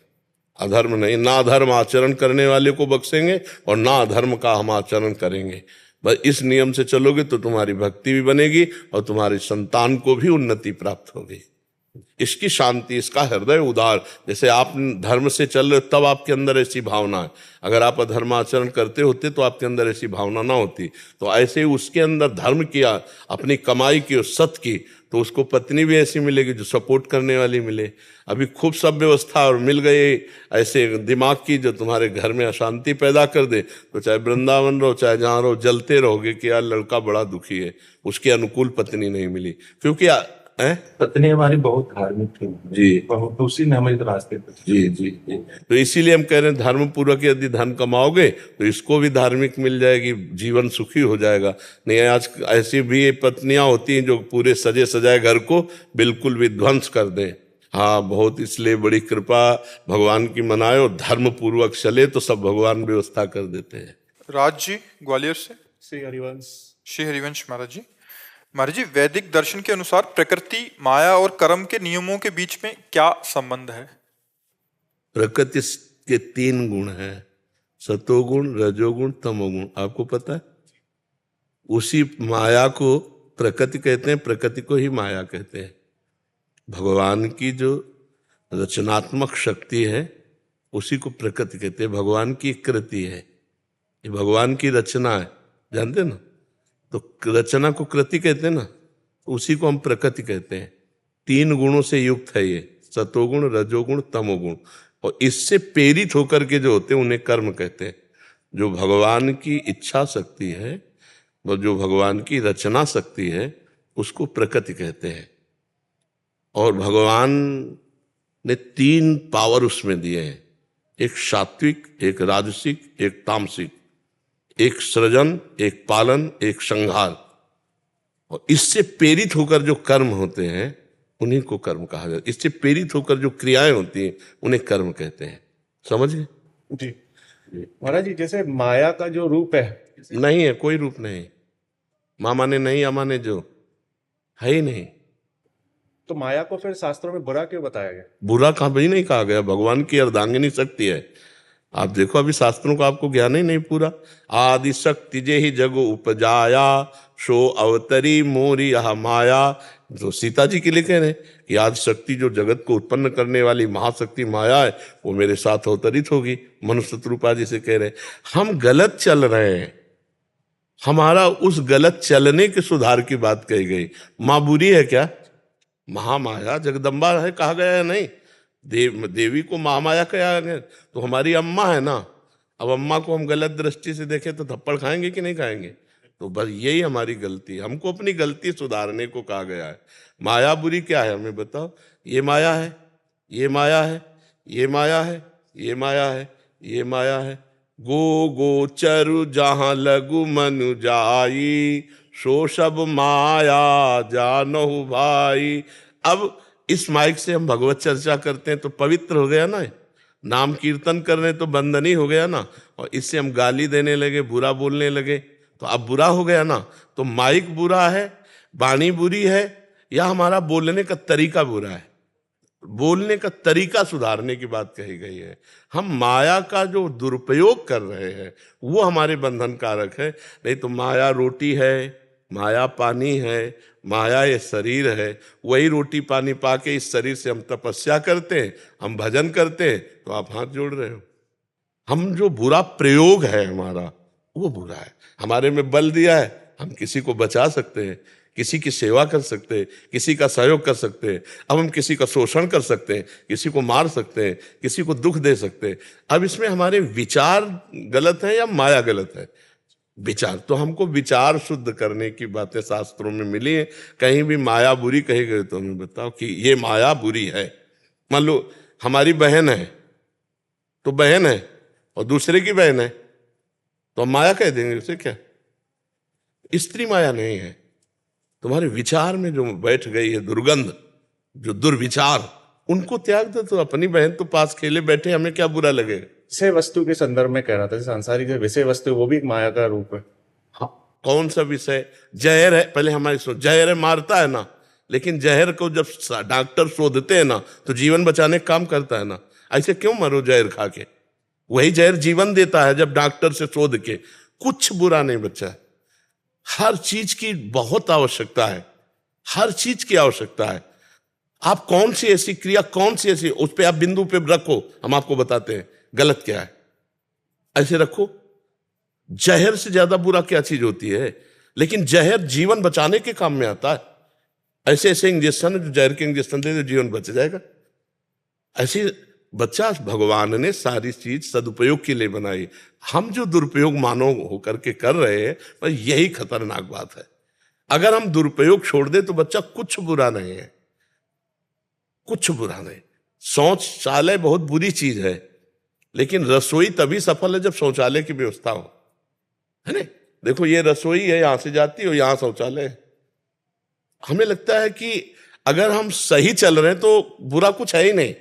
अधर्म नहीं। ना अधर्म आचरण करने वाले को बख्शेंगे और ना अधर्म का हम आचरण करेंगे। बस इस नियम से चलोगे तो तुम्हारी भक्ति भी बनेगी और तुम्हारी संतान को भी उन्नति प्राप्त होगी। इसकी शांति, इसका हृदय उदार, जैसे आप धर्म से चल रहे हो तब आपके अंदर ऐसी भावना है, अगर आप अधर्माचरण करते होते तो आपके अंदर ऐसी भावना ना होती। तो ऐसे ही उसके अंदर धर्म किया, अपनी कमाई की और सत की, तो उसको पत्नी भी ऐसी मिलेगी जो सपोर्ट करने वाली मिले। अभी खूब सब व्यवस्था और मिल गए ऐसे दिमाग की जो तुम्हारे घर में अशांति पैदा कर दे, तो चाहे वृंदावन रहो चाहे जहाँ रहो जलते रहोगे कि यार लड़का बड़ा दुखी है, उसके अनुकूल पत्नी नहीं मिली। क्योंकि
पत्नी हमारी बहुत धार्मिक थी
जी,
बहुत, उसी ने हमें रास्ते पे
जी जी जी। तो इसीलिए हम कह रहे हैं धर्म पूर्वक यदि धन कमाओगे तो इसको भी धार्मिक मिल जाएगी, जीवन सुखी हो जाएगा। नहीं आज ऐसी भी पत्नियां होती हैं जो पूरे सजे सजाए घर को बिल्कुल विध्वंस कर दें। हाँ बहुत, इसलिए बड़ी कृपा भगवान की मनाए और धर्म पूर्वक चले तो सब भगवान व्यवस्था कर देते हैं।
राज जी ग्वालियर से।
श्री हरिवंश।
श्री हरिवंश महाराज जी। महाराज जी, वैदिक दर्शन के अनुसार प्रकृति, माया और कर्म के नियमों के बीच में क्या संबंध है?
प्रकृति के 3 गुण हैं, सतोगुण, रजोगुण, तमोगुण। आपको पता है? उसी माया को प्रकृति कहते हैं, प्रकृति को ही माया कहते हैं। भगवान की जो रचनात्मक शक्ति है उसी को प्रकृति कहते हैं, भगवान की कृति है, ये भगवान की रचना है, जानते ना? तो रचना को कृति कहते हैं ना, उसी को हम प्रकृति कहते हैं। 3 गुणों से युक्त है ये, सतोगुण, रजोगुण, तमोगुण, और इससे प्रेरित होकर के जो होते हैं उन्हें कर्म कहते हैं। जो भगवान की इच्छा शक्ति है, वो जो भगवान की रचना शक्ति है उसको प्रकृति कहते हैं। और भगवान ने 3 पावर उसमें दिए हैं, एक सात्विक, एक राजसिक, एक तामसिक, एक सृजन, एक पालन, एक संहार। और इससे प्रेरित होकर जो कर्म होते हैं उन्हीं को कर्म कहा जाता है। इससे प्रेरित होकर जो क्रियाएं होती हैं उन्हें कर्म कहते हैं। समझ गए?
जी महाराज जी, जैसे माया का जो रूप है,
नहीं है, कोई रूप नहीं। मामा ने नहीं, अमा ने जो है ही नहीं।
तो माया को फिर शास्त्रों में बुरा क्यों बताया गया?
बुरा कहाँ भी नहीं कहा गया, भगवान की अर्धांगिनी शक्ति है। आप देखो अभी शास्त्रों का आपको ज्ञान ही नहीं पूरा। आदि शक्ति जे ही जग उपजाया, सो अवतरी मोरी यह माया। तो सीता जी के लिए कह रहे हैं कि आदि शक्ति जो जगत को उत्पन्न करने वाली महाशक्ति माया है वो मेरे साथ अवतरित होगी। मनुष्य रूपा जी से कह रहे हैं हम गलत चल रहे हैं, हमारा उस गलत चलने के सुधार की बात कही गई। माँ बुरी है क्या? महामाया जगदम्बा है कहा गया है, नहीं। देवी को महामाया कहा गया तो हमारी अम्मा है ना। अब अम्मा को हम गलत दृष्टि से देखें तो थप्पड़ खाएंगे कि नहीं खाएंगे? तो बस यही हमारी गलती है, हमको अपनी गलती सुधारने को कहा गया है। माया बुरी क्या है हमें बताओ? ये माया है, ये माया है, ये माया है, ये माया है, ये माया है। गो गोचरु जहां लगु मनु जाई, सो सब माया जानहु भाई। अब इस माइक से हम भगवत चर्चा करते हैं तो पवित्र हो गया ना। नाम कीर्तन करने तो बंधन ही हो गया ना, और इससे हम गाली देने लगे, बुरा बोलने लगे, तो अब बुरा हो गया ना। तो माइक बुरा है, वाणी बुरी है, या हमारा बोलने का तरीका बुरा है? बोलने का तरीका सुधारने की बात कही गई है। हम माया का जो दुरुपयोग कर रहे हैं वो हमारे बंधन कारक है। नहीं तो माया रोटी है, माया पानी है, माया ये शरीर है। वही रोटी पानी पाके इस शरीर से हम तपस्या करते हैं, हम भजन करते हैं, तो आप हाथ जोड़ रहे हो। हम जो बुरा प्रयोग है हमारा वो बुरा है। हमारे में बल दिया है, हम किसी को बचा सकते हैं, किसी की सेवा कर सकते हैं, किसी का सहयोग कर सकते हैं। अब हम किसी का शोषण कर सकते हैं, किसी को मार सकते हैं, किसी को दुख दे सकते हैं। अब इसमें हमारे विचार गलत है या माया गलत है? विचार। तो हमको विचार शुद्ध करने की बातें शास्त्रों में मिली है। कहीं भी माया बुरी कही गई तो हमें बताओ कि ये माया बुरी है। मान लो हमारी बहन है तो बहन है, और दूसरे की बहन है तो हम माया कह देंगे उसे क्या? स्त्री माया नहीं है। तुम्हारे विचार में जो बैठ गई है दुर्गंध, जो दुर्विचार, उनको त्याग दो। तो अपनी बहन तो पास खेले बैठे, हमें क्या बुरा लगेगा?
विषय वस्तु के संदर्भ में कह रहा था, सांसारिक जो विषय वस्तु है वो भी एक माया का रूप है।
हाँ, कौन सा विषय? जहर है, पहले हमारी सोच, जहर है मारता है ना, लेकिन जहर को जब डॉक्टर शोधते हैं ना तो जीवन बचाने का काम करता है ना। ऐसे क्यों मरो जहर खा के? वही जहर जीवन देता है जब डॉक्टर से शोध के। कुछ बुरा नहीं बच्चा है। हर चीज की बहुत आवश्यकता है, हर चीज की आवश्यकता है। आप कौन सी ऐसी क्रिया, कौन सी ऐसी, उस पे आप बिंदु पे रखो, हम आपको बताते हैं गलत क्या है। ऐसे रखो। जहर से ज्यादा बुरा क्या चीज होती है? लेकिन जहर जीवन बचाने के काम में आता है। ऐसे ऐसे इंजेक्शन, जो जहर के इंजेक्शन दे तो जीवन बच जाएगा। ऐसे बच्चा, भगवान ने सारी चीज सदुपयोग के लिए बनाई। हम जो दुरुपयोग मानव होकर के कर रहे हैं, पर यही खतरनाक बात है। अगर हम दुरुपयोग छोड़ दे तो बच्चा कुछ बुरा नहीं है, कुछ बुरा नहीं। शौचालय बहुत बुरी चीज है, लेकिन रसोई तभी सफल है जब शौचालय की व्यवस्था हो, है ना? देखो ये रसोई है, यहां से जाती हो, यहां शौचालय है। हमें लगता है कि अगर हम सही चल रहे हैं तो बुरा कुछ है ही नहीं,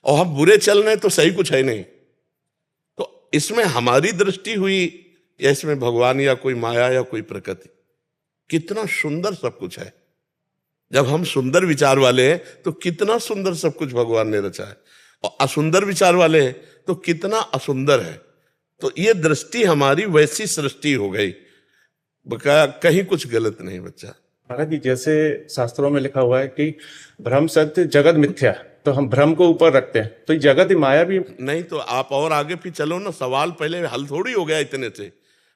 और हम बुरे चल रहे हैं तो सही कुछ है नहीं। तो इसमें हमारी दृष्टि हुई या इसमें भगवान या कोई माया या कोई प्रकृति? कितना सुंदर सब कुछ है। जब हम सुंदर विचार वाले हैं तो कितना सुंदर सब कुछ भगवान ने रचा है, और असुंदर विचार वाले हैं तो कितना असुंदर है। तो ये दृष्टि हमारी वैसी सृष्टि हो गई, बकाया कहीं कुछ गलत नहीं बच्चा।
महाराज जी, जैसे शास्त्रों में लिखा हुआ है कि ब्रह्म सत्य जगत मिथ्या, तो हम भ्रम को ऊपर रखते हैं, तो ये जगत ही माया भी
नहीं। तो आप और आगे भी चलो ना, सवाल पहले हल थोड़ी हो गया इतने से।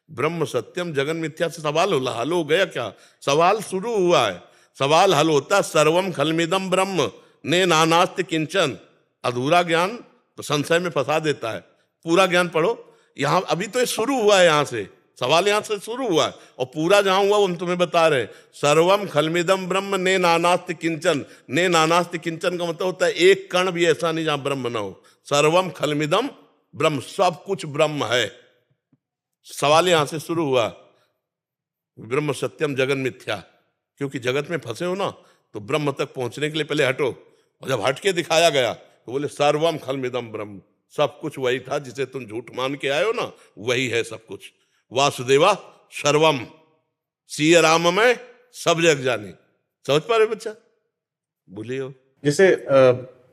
ब्रह्म सत्यम जगन मिथ्या से सवाल हल हो गया क्या? सवाल शुरू हुआ है, सवाल हल होता सर्वम खलमिदम ब्रह्म ने नानास्ति किंचन। अधूरा ज्ञान तो संशय में फंसा देता है, पूरा ज्ञान पढ़ो। यहां अभी तो ये शुरू हुआ है, यहां से सवाल यहां से शुरू हुआ है, और पूरा जहां हुआ वो हम तुम्हें बता रहे हैं। सर्वम खलमिदम ब्रह्म ने नानास्ति किंचन। ने नानास्ति किंचन का मतलब होता है एक कण भी ऐसा नहीं जहां ब्रह्म ना हो। सर्वम खलमिदम ब्रह्म, सब कुछ ब्रह्म है। सवाल यहां से शुरू हुआ, ब्रह्म सत्यम जगन मिथ्या। क्योंकि जगत में फंसे हो ना, तो ब्रह्म तक पहुंचने के लिए पहले हटो, और जब हट के दिखाया गया तो बोले सर्वम खलमिदम ब्रह्म, सब कुछ वही था जिसे तुम झूठ मान के आए हो ना, वही है सब कुछ। वासुदेवा सर्वम, सिय राम में सब जग जानी। समझ पा रहे बच्चा? बोलिए।
जैसे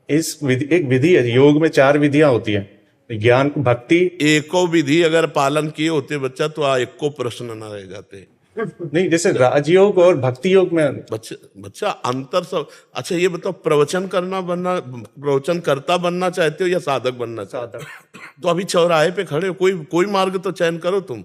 इस विधि, एक विधि है, योग में 4 विधियां होती है, ज्ञान, भक्ति।
एको विधि अगर पालन किए होते बच्चा तो एको प्रश्न न रह जाते।
नहीं, जैसे राजयोग और भक्ति योग में
बच्चा अंतर सब। अच्छा ये बताओ, प्रवचन करता बनना चाहते हो या साधक बनना चाहते हो? तो अभी चौराहे पे खड़े हो, कोई मार्ग तो चयन करो तुम।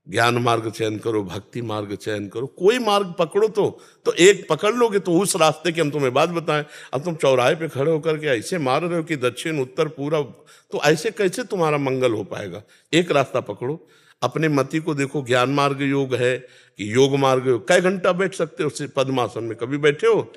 ज्ञान मार्ग चयन करो, भक्ति मार्ग चयन करो, कोई मार्ग पकड़ो। तो एक पकड़ लोगे तो उस रास्ते की हम तुम्हें बात बताएं। अब तुम चौराहे पे खड़े होकर के ऐसे मार रहे हो कि दक्षिण उत्तर पूरा, तो ऐसे कैसे तुम्हारा मंगल हो पाएगा? एक रास्ता पकड़ो। अपने मति को देखो, ज्ञान मार्ग योग है कि योग मार्ग योग। कई घंटा बैठ सकते हो पद्मासन में? कभी बैठे हो?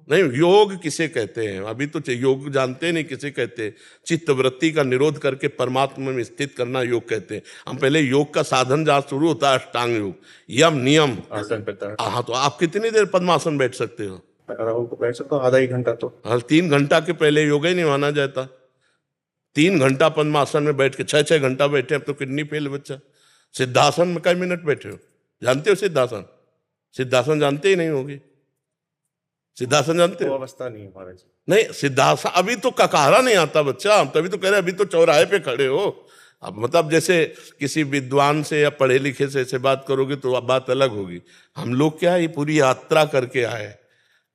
नहीं। योग किसे कहते हैं? अभी तो योग जानते नहीं किसे कहते हैं। चित्त वृत्ति का निरोध करके परमात्मा में स्थित करना योग कहते हैं। हम पहले योग का साधन जहां शुरू होता है अष्टांग योग, यम नियम आसन। हाँ, तो आप कितनी देर पद्मासन बैठ सकते हो?
वैसे तो आधा ही घंटा तो।
हर 3 घंटा के पहले योग ही नहीं माना जाता। 3 घंटा पद्मासन में बैठ के 6-6 घंटा बैठे, अब तो किडनी फेल बच्चा। सिद्धासन में कई मिनट बैठे हो? जानते हो सिद्धासन? सिद्धासन जानते ही नहीं होगी। सिद्धासन जानते
वो
हो?
अवस्था नहीं है महाराज।
नहीं, सिद्धासन अभी तो ककारा नहीं आता बच्चा, हम तभी तो कह रहे हैं अभी तो चौराहे पे खड़े हो। अब मतलब जैसे किसी विद्वान से या पढ़े लिखे से ऐसे बात करोगे तो अब बात अलग होगी। हम लोग क्या है, ये पूरी यात्रा करके आए हैं,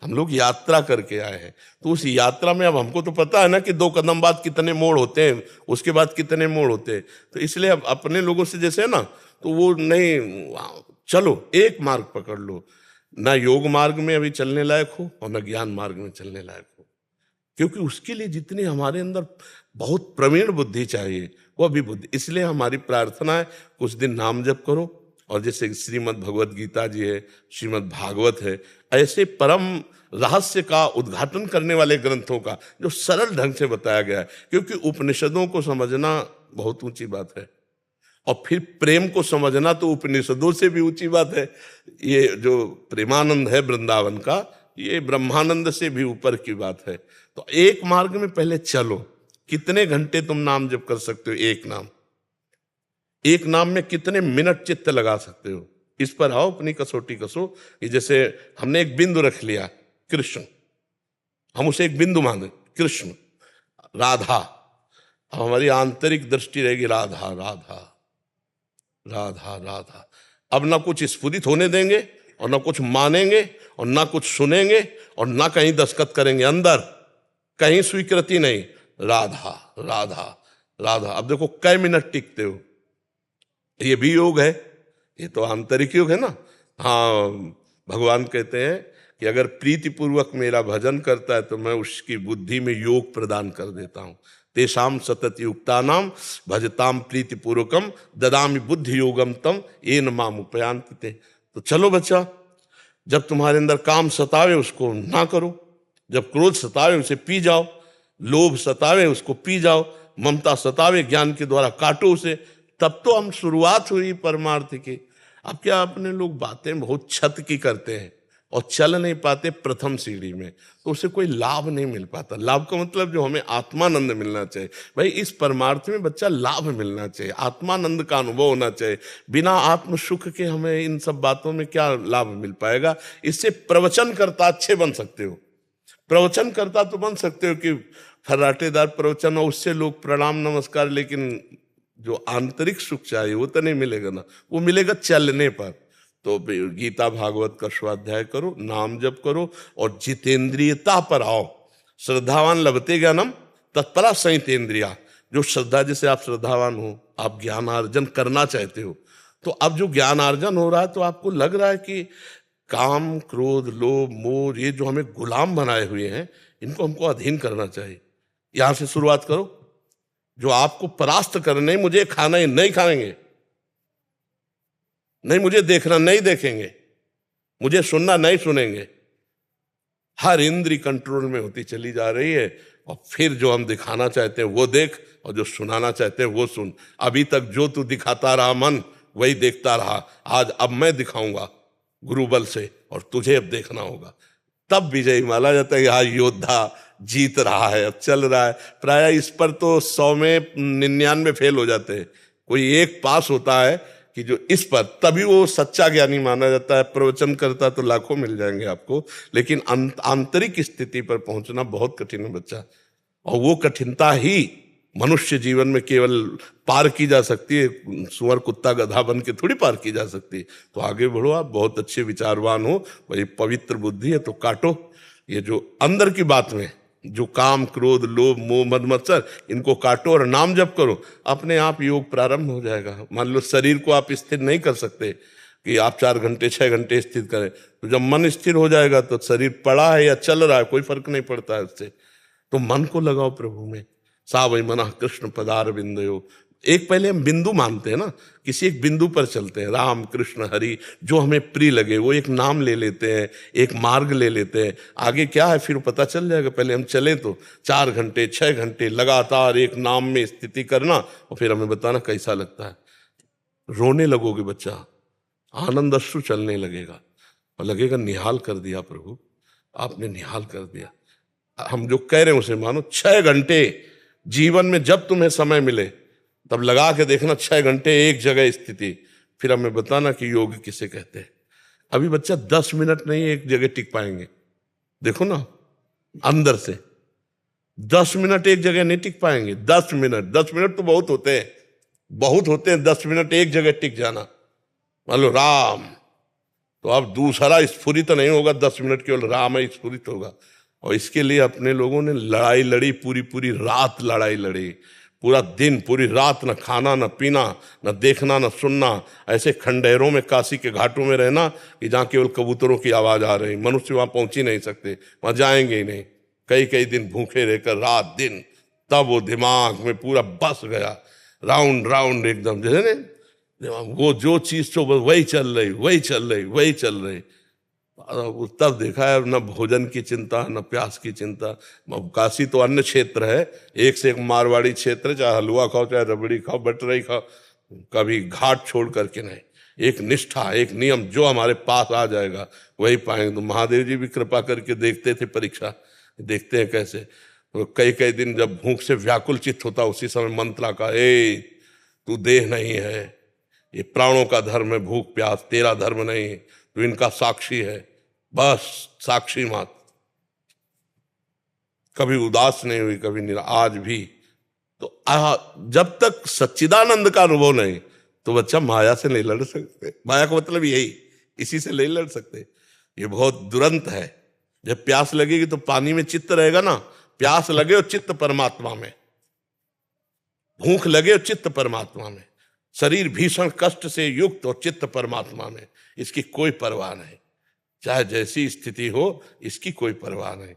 हम लोग यात्रा करके आए हैं। तो उस यात्रा में अब हमको तो पता है ना कि 2 कदम बाद कितने मोड़ होते हैं, उसके बाद कितने मोड़ होते हैं। तो इसलिए अब अपने लोगों से जैसे है ना, तो वो नहीं, चलो एक मार्ग पकड़ लो, ना योग मार्ग में अभी चलने लायक हो और ना ज्ञान मार्ग में चलने लायक हो, क्योंकि उसके लिए जितनी हमारे अंदर बहुत प्रवीण बुद्धि चाहिए वो अभी बुद्धि। इसलिए हमारी प्रार्थना है कुछ दिन नाम जप करो, और जैसे श्रीमद् भगवत गीता जी है, श्रीमद् भागवत है, ऐसे परम रहस्य का उद्घाटन करने वाले ग्रंथों का जो सरल ढंग से बताया गया है। क्योंकि उपनिषदों को समझना बहुत ऊंची बात है, और फिर प्रेम को समझना तो उपनिषदों से भी ऊंची बात है। ये जो प्रेमानंद है वृंदावन का, ये ब्रह्मानंद से भी ऊपर की बात है। तो एक मार्ग में पहले चलो। कितने घंटे तुम नाम जप कर सकते हो? एक नाम में कितने मिनट चित्त लगा सकते हो? इस पर आओ, अपनी कसौटी कसो। कि जैसे हमने एक बिंदु रख लिया, कृष्ण, हम उसे एक बिंदु माने, कृष्ण, राधा। अब हमारी आंतरिक दृष्टि रहेगी राधा राधा राधा राधा। अब ना कुछ स्फुरित होने देंगे और ना कुछ मानेंगे और ना कुछ सुनेंगे और ना कहीं दस्तखत करेंगे, अंदर कहीं स्वीकृति नहीं, राधा राधा राधा। अब देखो कई मिनट टिकते हो, ये भी योग है, ये तो आंतरिक योग है ना। हाँ, भगवान कहते हैं कि अगर प्रीति पूर्वक मेरा भजन करता है तो मैं उसकी बुद्धि में योग प्रदान कर देता हूं। तेषाम सतत युक्तानाम भजताम प्रीति पूर्वकम ददामि बुद्धि योगम तम येन माम उपयान्ति ते। तो चलो बच्चा, जब तुम्हारे अंदर काम सतावे उसको ना करो, जब क्रोध सतावे उसे पी जाओ, लोभ सतावे उसको पी जाओ, ममता सतावे ज्ञान के द्वारा काटो उसे। तब तो हम शुरुआत हुई परमार्थ की। अब क्या अपने लोग बातें बहुत छत की करते हैं और चल नहीं पाते प्रथम सीढ़ी में, तो उसे कोई लाभ नहीं मिल पाता। लाभ का मतलब जो हमें आत्मानंद मिलना चाहिए, भाई इस परमार्थ में बच्चा लाभ मिलना चाहिए, आत्मानंद का अनुभव होना चाहिए। बिना आत्म सुख के हमें इन सब बातों में क्या लाभ मिल पाएगा? इससे प्रवचन करता अच्छे बन सकते हो, प्रवचन करता तो बन सकते हो कि फर्राटेदार प्रवचन हो, उससे लोग प्रणाम नमस्कार, लेकिन जो आंतरिक सुख चाहिए वो तो नहीं मिलेगा ना, वो मिलेगा चलने पर। तो गीता भागवत का स्वाध्याय करो, नाम जप करो और जितेंद्रियता पर आओ। श्रद्धावान लभते ज्ञानम तत्परा संयतेंद्रिया। जो श्रद्धा, जैसे आप श्रद्धावान हो, आप ज्ञानार्जन करना चाहते हो, तो अब जो ज्ञानार्जन हो रहा है तो आपको लग रहा है कि काम क्रोध लोभ मोह ये जो हमें गुलाम बनाए हुए हैं, इनको हमको अधीन करना चाहिए। यहां से शुरुआत करो। जो आपको परास्त करने, मुझे खाना ही नहीं खाएंगे, नहीं मुझे देखना नहीं देखेंगे, मुझे सुनना नहीं सुनेंगे, हर इंद्री कंट्रोल में होती चली जा रही है। और फिर जो हम दिखाना चाहते हैं वो देख, और जो सुनाना चाहते हैं वो सुन। अभी तक जो तू दिखाता रहा मन, वही देखता रहा। आज अब मैं दिखाऊंगा गुरु बल से, और तुझे अब देखना होगा। तब विजयी माना जाता है कि हाँ, योद्धा जीत रहा है, अब चल रहा है। प्राय इस पर तो 100 में 99 फेल हो जाते हैं, कोई एक पास होता है कि जो इस पर, तभी वो सच्चा ज्ञानी माना जाता है। प्रवचन करता तो लाखों मिल जाएंगे आपको, लेकिन आंतरिक स्थिति पर पहुंचना बहुत कठिन है बच्चा। और वो कठिनता ही मनुष्य जीवन में केवल पार की जा सकती है, सुअर कुत्ता गधा बन के थोड़ी पार की जा सकती। तो आगे बढ़ो, आप बहुत अच्छे विचारवान हो, भाई पवित्र बुद्धि है तो काटो ये जो अंदर की बात में जो काम क्रोध लोभ मोह मद मत्सर, इनको काटो और नाम जप करो। अपने आप योग प्रारंभ हो जाएगा। मान लो शरीर को आप स्थिर नहीं कर सकते कि आप 4 घंटे 6 घंटे स्थिर करें, तो जब मन स्थिर हो जाएगा तो शरीर पड़ा है या चल रहा है कोई फर्क नहीं पड़ता है उससे। तो मन को लगाओ प्रभु में। सा वै मनः कृष्ण पदार बिंदयो। एक पहले हम बिंदु मानते हैं ना, किसी एक बिंदु पर चलते हैं, राम कृष्ण हरि, जो हमें प्रिय लगे वो एक नाम ले लेते हैं, एक मार्ग ले लेते हैं। आगे क्या है फिर पता चल जाएगा। पहले हम चले तो 4 घंटे 6 घंटे लगातार एक नाम में स्थिति करना, और फिर हमें बताना कैसा लगता है। रोने लगोगे बच्चा, आनंद अश्रु चलने लगेगा और लगेगा निहाल कर दिया प्रभु। आपने निहाल कर दिया। हम जो कह रहे हैं उसे मानो। 6 घंटे जीवन में जब तुम्हें समय मिले तब लगा के देखना, 6 घंटे एक जगह स्थिति, फिर हमें बताना कि योग किसे कहते हैं। अभी बच्चा 10 मिनट नहीं एक जगह टिक पाएंगे, देखो ना अंदर से 10 मिनट एक जगह नहीं टिक पाएंगे। 10 मिनट तो बहुत होते हैं, बहुत होते हैं 10 मिनट एक जगह टिक जाना। मान लो राम, तो अब दूसरा स्फुरित नहीं होगा, 10 मिनट केवल राम ही स्फुरित होगा। और इसके लिए अपने लोगों ने लड़ाई लड़ी, पूरी पूरी रात लड़ाई लड़ी, पूरा दिन पूरी रात, न खाना न पीना, न देखना न सुनना, ऐसे खंडहरों में काशी के घाटों में रहना कि जहाँ केवल कबूतरों की आवाज आ रही, मनुष्य वहां पहुंच ही नहीं सकते, वहां जाएंगे ही नहीं। कई कई दिन भूखे रहकर रात दिन, तब वो दिमाग में पूरा बस गया, राउंड राउंड एकदम जैसे ना वो जो चीज तो वही चल रही, वही चल रही, वही चल रही। तब देखा है न भोजन की चिंता न प्यास की चिंता। काशी तो अन्य क्षेत्र है, एक से एक मारवाड़ी क्षेत्र, चाहे हलवा खाओ चाहे रबड़ी खाओ बटरई खाओ, कभी घाट छोड़ करके नहीं। एक निष्ठा, एक नियम, जो हमारे पास आ जाएगा वही पाएंगे। तो महादेव जी भी कृपा करके देखते थे परीक्षा, देखते हैं कैसे। तो कई कई दिन जब भूख से व्याकुल चित्त होता, उसी समय मंत्रा का, ए तू देह नहीं है, ये प्राणों का धर्म है भूख प्यास, तेरा धर्म नहीं, तो इनका साक्षी है, बस साक्षी मात्र। कभी उदास नहीं हुई, कभी आज भी। तो जब तक सच्चिदानंद का अनुभव नहीं तो बच्चा माया से नहीं लड़ सकते। माया का मतलब यही, इसी से नहीं लड़ सकते। ये बहुत दुरंत है। जब प्यास लगेगी तो पानी में चित्त रहेगा ना, प्यास लगे और चित्त परमात्मा में, भूख लगे और चित्त परमात्मा में, शरीर भीषण कष्ट से युक्त और चित्त परमात्मा में, इसकी कोई परवाह नहीं। चाहे जैसी स्थिति हो, इसकी कोई परवाह नहीं।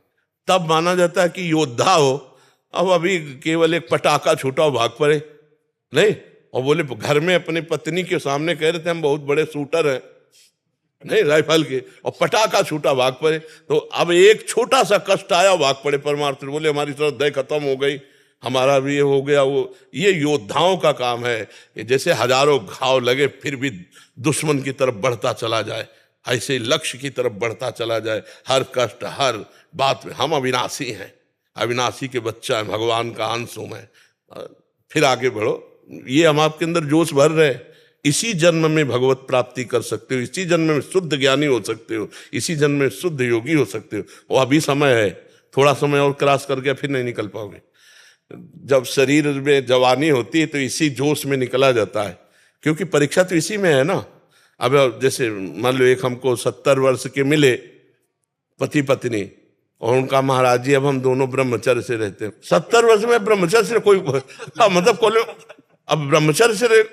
तब माना जाता है कि योद्धा हो। अब अभी केवल एक पटाखा छूटा हो भाग पड़े नहीं, और बोले घर में अपनी पत्नी के सामने कह रहे थे हम बहुत बड़े शूटर हैं नहीं राइफल के, और पटाखा छूटा भाग पड़े। तो अब एक छोटा सा कष्ट आया भाग पड़े परमार्थ, बोले हमारी श्रद्धा खत्म हो गई, हमारा भी ये हो गया वो। ये योद्धाओं का काम है कि जैसे हजारों घाव लगे फिर भी दुश्मन की तरफ बढ़ता चला जाए, ऐसे लक्ष्य की तरफ बढ़ता चला जाए। हर कष्ट हर बात में हम अविनाशी हैं, अविनाशी के बच्चा है, भगवान का अंश हूं मैं, फिर आगे बढ़ो। ये हम आपके अंदर जोश भर रहे हैं। इसी जन्म में भगवत प्राप्ति कर सकते हो, इसी जन्म में शुद्ध ज्ञानी हो सकते हो, इसी जन्म में शुद्ध योगी हो सकते हो। और अभी समय है, थोड़ा समय और क्रॉस करके फिर नहीं निकल पाओगे। जब शरीर में जवानी होती है तो इसी जोश में निकला जाता है, क्योंकि परीक्षा तो इसी में है ना। अब जैसे मान लो एक हमको 70 वर्ष के मिले पति पत्नी, और उनका महाराज जी अब हम दोनों ब्रह्मचर्य से रहते हैं। 70 वर्ष में ब्रह्मचर्य से कोई मतलब कोई, अब ब्रह्मचर्य से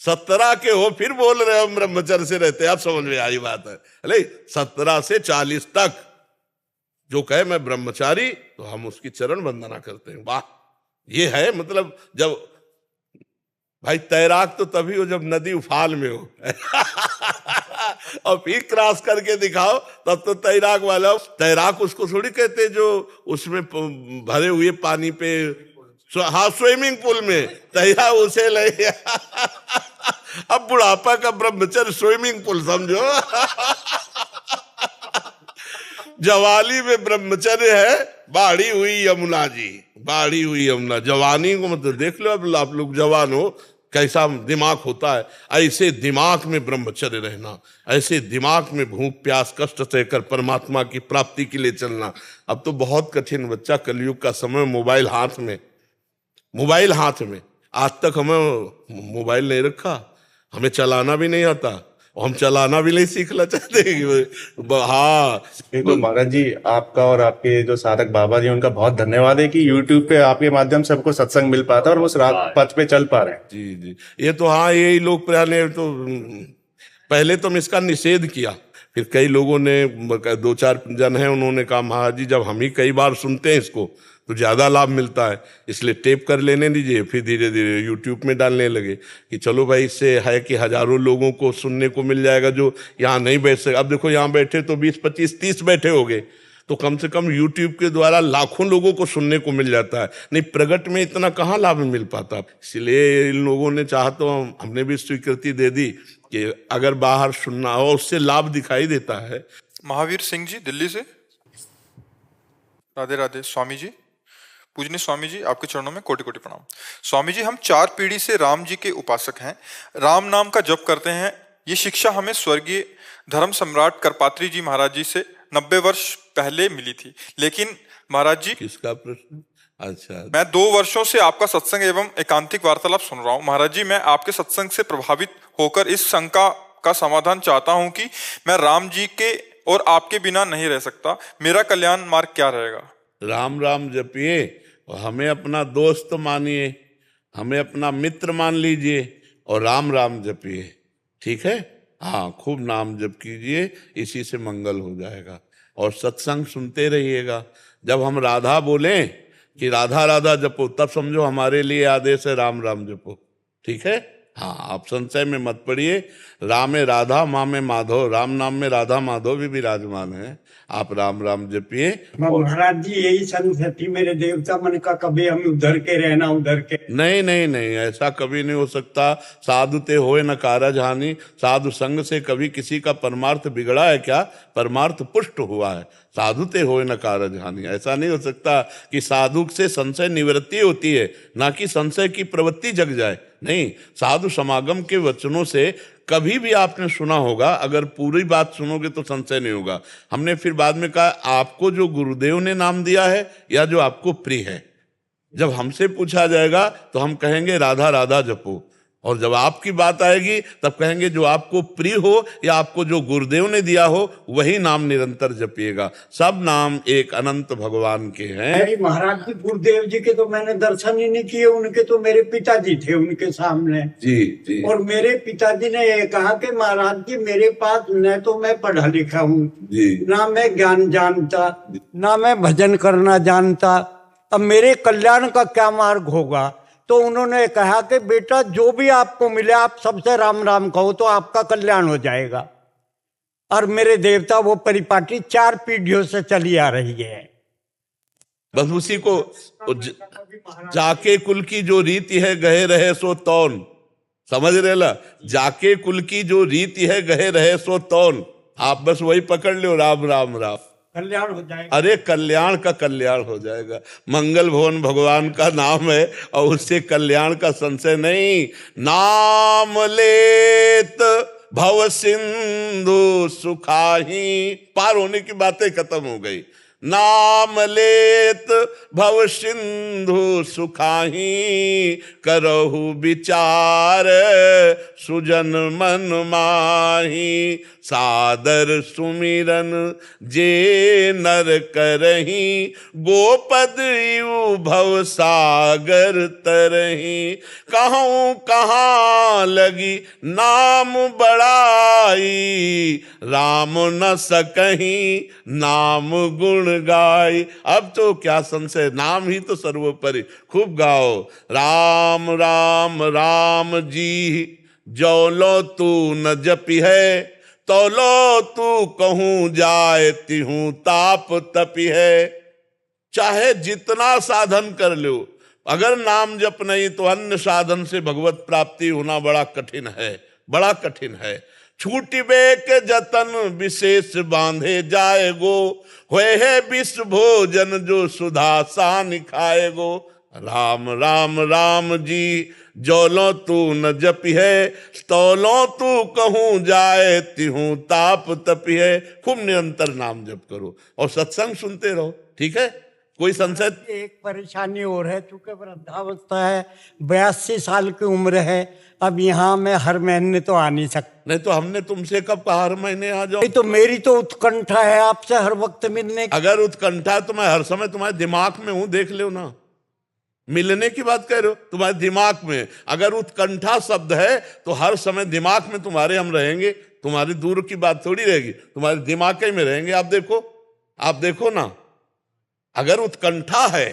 17 के हो फिर बोल रहे हम ब्रह्मचर्य से रहते हैं। आप समझ में आई बात है। अरे 17 से 40 तक जो कहे मैं ब्रह्मचारी, तो हम उसकी चरण वंदना करते हैं। वाह, ये है मतलब। जब भाई तैराक तो तभी हो जब नदी उफान में हो और फिर क्रॉस करके दिखाओ, तब तो तैराक वाला। तैराक उसको थोड़ी कहते जो उसमें भरे हुए पानी पे, हाँ स्विमिंग पूल में तैयार उसे ले अब बुढ़ापा का ब्रह्मचर्य स्विमिंग पूल समझो जवानी में ब्रह्मचर्य है बाढ़ी हुई यमुना जी, बाढ़ी हुई यमुना। जवानी को मतलब देख लो, अब आप लोग जवान हो, कैसा दिमाग होता है। ऐसे दिमाग में ब्रह्मचर्य रहना, ऐसे दिमाग में भूख प्यास कष्ट सहकर परमात्मा की प्राप्ति के लिए चलना। अब तो बहुत कठिन बच्चा, कलयुग का समय, मोबाइल हाथ में, मोबाइल हाथ में। आज तक हमें मोबाइल नहीं रखा, हमें चलाना भी नहीं आता, और हम चलाना भी नहीं सीखना चाहते। हाँ
तो महाराज जी, आपका और आपके जो साधक बाबा जी, उनका बहुत धन्यवाद है कि YouTube पे आपके माध्यम से सबको सत्संग मिल पाता है और वो उस पथ पे चल पा रहे हैं।
जी जी, ये तो हाँ, यही लोग प्रयास ने तो पहले तो हम इसका निषेध किया, फिर कई लोगों ने, 2-4 जन हैं, उन्होंने कहा महाराज जी जब हम ही कई बार सुनते हैं इसको तो ज्यादा लाभ मिलता है, इसलिए टेप कर लेने दीजिए। फिर धीरे धीरे यूट्यूब में डालने लगे कि चलो भाई, इससे है कि हजारों लोगों को सुनने को मिल जाएगा जो यहाँ नहीं बैठ सके। अब देखो यहाँ बैठे तो 20, 25, 30 बैठे हो गए, तो कम से कम यूट्यूब के द्वारा लाखों लोगों को सुनने को मिल जाता है। नहीं प्रगट में इतना कहाँ लाभ मिल पाता। इसलिए इन लोगों ने चाहा तो हमने भी स्वीकृति दे दी कि अगर बाहर सुनना हो, उससे लाभ दिखाई देता है।
महावीर सिंह जी दिल्ली से। राधे राधे स्वामी जी। पूजनीय स्वामी जी, आपके चरणों में कोटि कोटि प्रणाम। स्वामी जी, हम 4 पीढ़ी से राम जी के उपासक हैं, राम नाम का जप करते हैं। ये शिक्षा हमें स्वर्गीय धर्म सम्राट करपात्री जी महाराज जी से 90 वर्ष पहले मिली थी। लेकिन महाराज जी,
किसका प्रश्न? अच्छा,
मैं 2 वर्षों से आपका सत्संग एवं एकांतिक वार्तालाप सुन रहा हूँ। महाराज जी, मैं आपके सत्संग से प्रभावित होकर इस शंका का समाधान चाहता हूँ कि मैं राम जी के और आपके बिना नहीं रह सकता। मेरा कल्याण मार्ग क्या रहेगा?
राम राम जपिए और हमें अपना दोस्त मानिए, हमें अपना मित्र मान लीजिए और राम राम जपिए, ठीक है? हाँ, खूब नाम जप कीजिए, इसी से मंगल हो जाएगा। और सत्संग सुनते रहिएगा। जब हम राधा बोलें कि राधा राधा जपो, तब समझो हमारे लिए आदेश है राम राम जपो, ठीक है? हाँ, आप संशय में मत पड़िए। राम में राधा, माँ में माधव, राम नाम में राधा माधव भी विराजमान है। आप राम राम जपिए।
महाराज जी, यही संस्कृति मेरे देवता मन का, कभी हम उधर के रहना उधर के।
नहीं नहीं नहीं, ऐसा कभी नहीं हो सकता। साधु ते होए न कारज हानि। साधु संग से कभी किसी का परमार्थ बिगड़ा है क्या? परमार्थ पुष्ट हुआ है। साधु ते होए न कारज हानि, ऐसा नहीं हो सकता कि साधु से संशय निवृत्ति होती है, ना कि संशय की प्रवृत्ति जग जाए। नहीं, साधु समागम के वचनों से कभी भी आपने सुना होगा, अगर पूरी बात सुनोगे तो संशय नहीं होगा। हमने फिर बाद में कहा, आपको जो गुरुदेव ने नाम दिया है या जो आपको प्रिय है। जब हमसे पूछा जाएगा तो हम कहेंगे राधा राधा जपो, और जब आपकी बात आएगी तब कहेंगे जो आपको प्रिय हो या आपको जो गुरुदेव ने दिया हो वही नाम निरंतर जपिएगा। सब नाम एक अनंत भगवान के हैं।
अरे महाराज जी, गुरुदेव जी के तो मैंने दर्शन ही नहीं किए, उनके तो मेरे पिताजी थे उनके सामने।
जी जी।
और मेरे पिताजी ने ये कहा कि महाराज जी, मेरे पास न तो मैं पढ़ा लिखा हूँ, ना मैं ज्ञान जानता, ना मैं भजन करना जानता, अब मेरे कल्याण का क्या मार्ग होगा? तो उन्होंने कहा कि बेटा, जो भी आपको मिले आप सबसे राम राम कहो तो आपका कल्याण हो जाएगा। और मेरे देवता वो परिपाटी 4 पीढ़ियों से चली आ रही है।
बस उसी को जाके कुल की जो रीति है गहे रहे सो तौन, समझ रहे ला? जाके कुल की जो रीति है गहे रहे सो तौन, आप बस वही पकड़ लो, राम राम राम,
कल्याण हो जाएगा।
अरे कल्याण का कल्याण हो जाएगा। मंगल भवन भगवान का नाम है और उससे कल्याण का संशय नहीं। नाम लेत भव सिंधु सुखाही, पार होने की बातें खत्म हो गई। नाम लेत भव सिंधु सुखाही, करहु विचार सुजन मन माही। सादर सुमिरन जे नर करही, गोपद यू भव सागर तरही। कहूँ कहाँ लगी नाम बड़ाई, राम न सकहीं नाम गुण गाय। अब तो क्या संशय, नाम ही तो सर्वोपरि। खूब गाओ, राम राम राम जी, जो लो तू न जपी है, तो लो तू कहूँ जाए तिहूँ ताप तपी है। चाहे जितना साधन कर लो, अगर नाम जप नहीं तो अन्य साधन से भगवत प्राप्ति होना बड़ा कठिन है, बड़ा कठिन है। छूटिबे के जतन विशेष बांधे जाएगो, होए है विश्व भोजन जो सुधा सान खाएगो। राम राम राम जी, जोलो तू न जपी है, तौलो तू कहूँ जाए तिहूँ ताप तपी है। खूब निरंतर नाम जप करो और सत्संग सुनते रहो, ठीक है? कोई संशय?
एक परेशानी और है, चूंकि वृद्धावस्था है, 82 साल की उम्र है, अब यहाँ मैं हर महीने तो आ नहीं सकता।
नहीं तो हमने तुमसे कब कहा हर महीने आ जाओ?
तो मेरी तो उत्कंठा है आपसे हर वक्त मिलने की।
अगर उत्कंठा तो मैं हर समय तुम्हारे दिमाग में हूं, देख लो ना। मिलने की बात कह रहे हो, तुम्हारे दिमाग में। अगर उत्कंठा शब्द है तो हर समय दिमाग में तुम्हारे हम रहेंगे, तुम्हारी दूर की बात थोड़ी रहेगी, तुम्हारे दिमाग में रहेंगे। आप देखो ना, अगर उत्कंठा है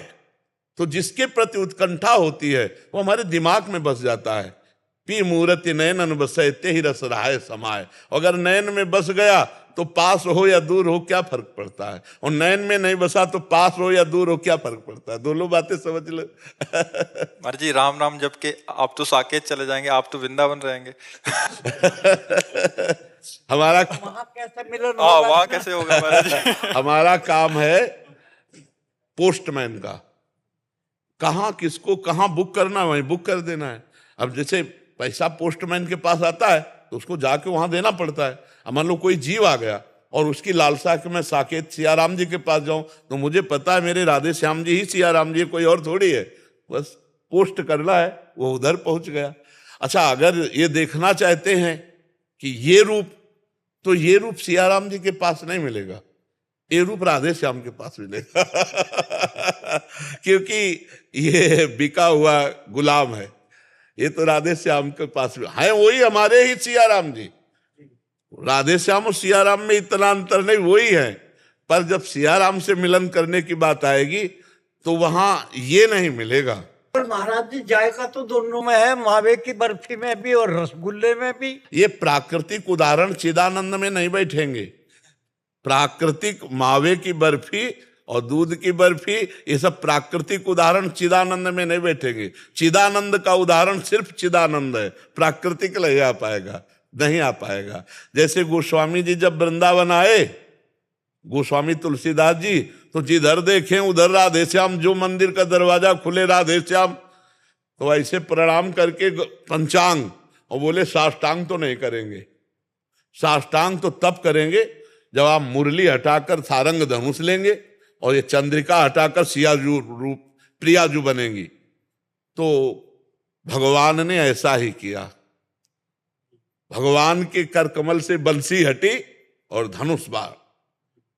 तो जिसके प्रति उत्कंठा होती है वो हमारे दिमाग में बस जाता है। पी मूर्ति नयन बसे ते ही रस रहाय समाये। अगर नयन में बस गया तो पास हो या दूर हो क्या फर्क पड़ता है, और नयन में नहीं बसा तो पास हो या दूर हो क्या फर्क पड़ता है। दोनों बातें समझ लो।
महाराज जी, राम नाम जप के आप तो साकेत चले जाएंगे, आप तो वृंदावन रहेंगे।
हमारा
वहाँ कैसे मिलन
हाँ,
होगा?
वहाँ कैसे होगा महाराज जी?
हमारा काम है पोस्टमैन का, कहाँ किसको कहाँ बुक करना है वहीं बुक कर देना है। अब जैसे पैसा पोस्टमैन के पास आता है तो उसको जाके वहां देना पड़ता है। अब मान लो कोई जीव आ गया और उसकी लालसा कि मैं साकेत सियाराम जी के पास जाऊं, तो मुझे पता है मेरे राधे श्याम जी ही सियाराम जी, कोई और थोड़ी है, बस पोस्ट करना है, वो उधर पहुंच गया। अच्छा, अगर ये देखना चाहते हैं कि ये रूप, तो ये रूप सियाराम जी के पास नहीं मिलेगा, ये रूप राधे श्याम के पास मिलेगा क्योंकि ये बिका हुआ गुलाम है, ये तो राधे श्याम के पास है, वही हमारे ही सियाराम जी। राधे श्याम और सियाराम में इतना अंतर नहीं, वही है, पर जब सियाराम से मिलन करने की बात आएगी तो वहां ये नहीं मिलेगा।
पर महाराज जी जायका तो दोनों में है, मावे की बर्फी में भी और रसगुल्ले में भी।
ये प्राकृतिक उदाहरण चिदानंद में नहीं बैठेंगे। प्राकृतिक मावे की बर्फी और दूध की बर्फी, ये सब प्राकृतिक उदाहरण चिदानंद में नहीं बैठेंगे। चिदानंद का उदाहरण सिर्फ चिदानंद है, प्राकृतिक नहीं आ पाएगा, नहीं आ पाएगा। जैसे गोस्वामी जी जब वृंदावन आए, गोस्वामी तुलसीदास जी, तो जिधर देखें उधर राधे श्याम, जो मंदिर का दरवाजा खुले राधे श्याम, तो ऐसे प्रणाम करके पंचांग, और बोले साष्टांग तो नहीं करेंगे। साष्टांग तो तब करेंगे जब आप मुरली हटाकर सारंग धनुष लेंगे और ये चंद्रिका हटाकर सियाजू रूप प्रियाजू बनेंगी। तो भगवान ने ऐसा ही किया, भगवान के कर कमल से बंसी हटी और धनुष बाण,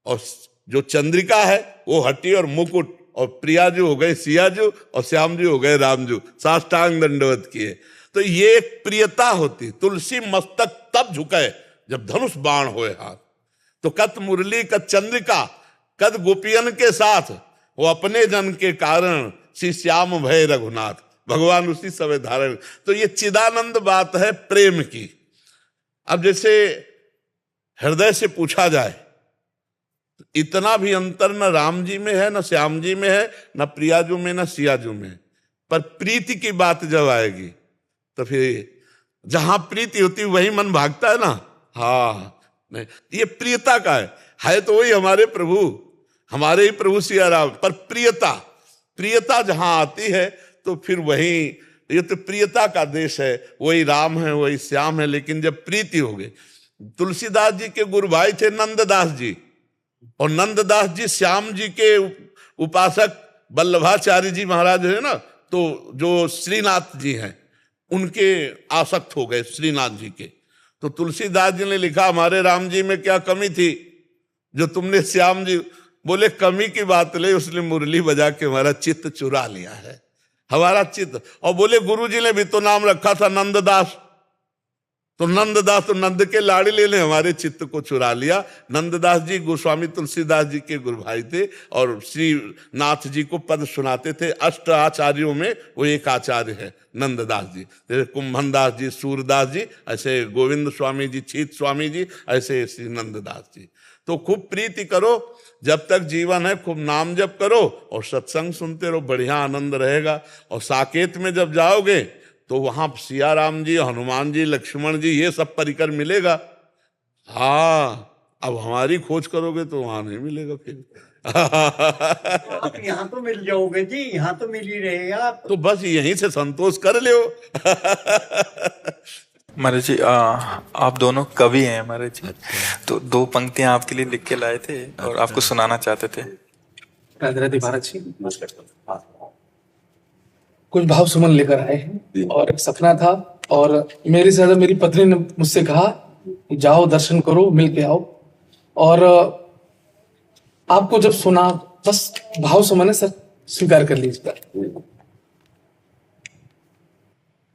और जो चंद्रिका है वो हटी और मुकुट, और प्रियाजू हो गए सियाजू और श्याम जी हो गए रामजू, साष्टांग दंडवत किए। तो ये एक प्रियता होती। तुलसी मस्तक तब झुके जब धनुष बाण होए हाथ। तो कत मुरली कत चंद्रिका कद गोपियन के साथ, वो अपने जन के कारण श्री श्याम भय रघुनाथ, भगवान उसी समय धारण। तो ये चिदानंद बात है प्रेम की। अब जैसे हृदय से पूछा जाए, इतना भी अंतर न राम जी में है, न श्याम जी में है, न प्रियाजू में, न सियाजू में। पर प्रीति की बात जब आएगी तो फिर जहां प्रीति होती वही मन भागता है ना। हाँ, नहीं, ये प्रियता का है तो वही हमारे प्रभु, हमारे ही प्रभु सिया राम। पर प्रियता, प्रियता जहां आती है तो फिर वही, ये तो प्रियता का देश है, वही राम है, वही श्याम है। लेकिन जब प्रीति हो गई, तुलसीदास जी के गुरु भाई थे नंददास जी, और नंददास जी श्याम जी के उपासक वल्लभाचार्य जी महाराज है ना, तो जो श्रीनाथ जी हैं उनके आसक्त हो गए, श्रीनाथ जी के। तो तुलसीदास जी ने लिखा, हमारे राम जी में क्या कमी थी जो तुमने श्याम जी, बोले कमी की बात ले, उसने मुरली बजा के हमारा चित्त चुरा लिया है, हमारा चित्त। और बोले गुरु जी ने भी तो नाम रखा था नंददास, तो नंददास तो नंद के लाडले ने हमारे चित्त को चुरा लिया। नंददास जी गोस्वामी तुलसीदास जी के गुरु भाई थे और श्रीनाथ जी को पद सुनाते थे। अष्ट आचार्यों में वो एक आचार्य है नंददास जी। जैसे कुंभनदास जी, सूरदास जी, ऐसे गोविंद स्वामी जी, छीत स्वामी जी, ऐसे श्री नंददास जी। तो खूब प्रीति करो, जब तक जीवन है खूब नाम जप करो और सत्संग सुनते रहो, बढ़िया आनंद रहेगा। और साकेत में जब जाओगे तो वहां सिया राम जी, हनुमान जी, लक्ष्मण जी, ये सब परिकर मिलेगा। हाँ, अब हमारी खोज करोगे तो वहां नहीं मिलेगा फिर
आप यहाँ तो मिल जाओगे जी, यहाँ तो मिल ही रहेगा।
तो बस यहीं से संतोष कर लो
महाराज जी, आप दोनों कवि हैं महाराज जी। तो दो पंक्तियां आपके लिए लिख के लाए थे और आपको सुनाना चाहते थे।
राधे राधे महाराज जी, कुछ भाव सुमन लेकर आए हैं। और एक सपना था, और मेरे से ज्यादा मेरी पत्नी ने मुझसे कहा जाओ दर्शन करो, मिल के आओ। और आपको जब सुना, बस भाव सुमन है सर, स्वीकार कर लीजिए।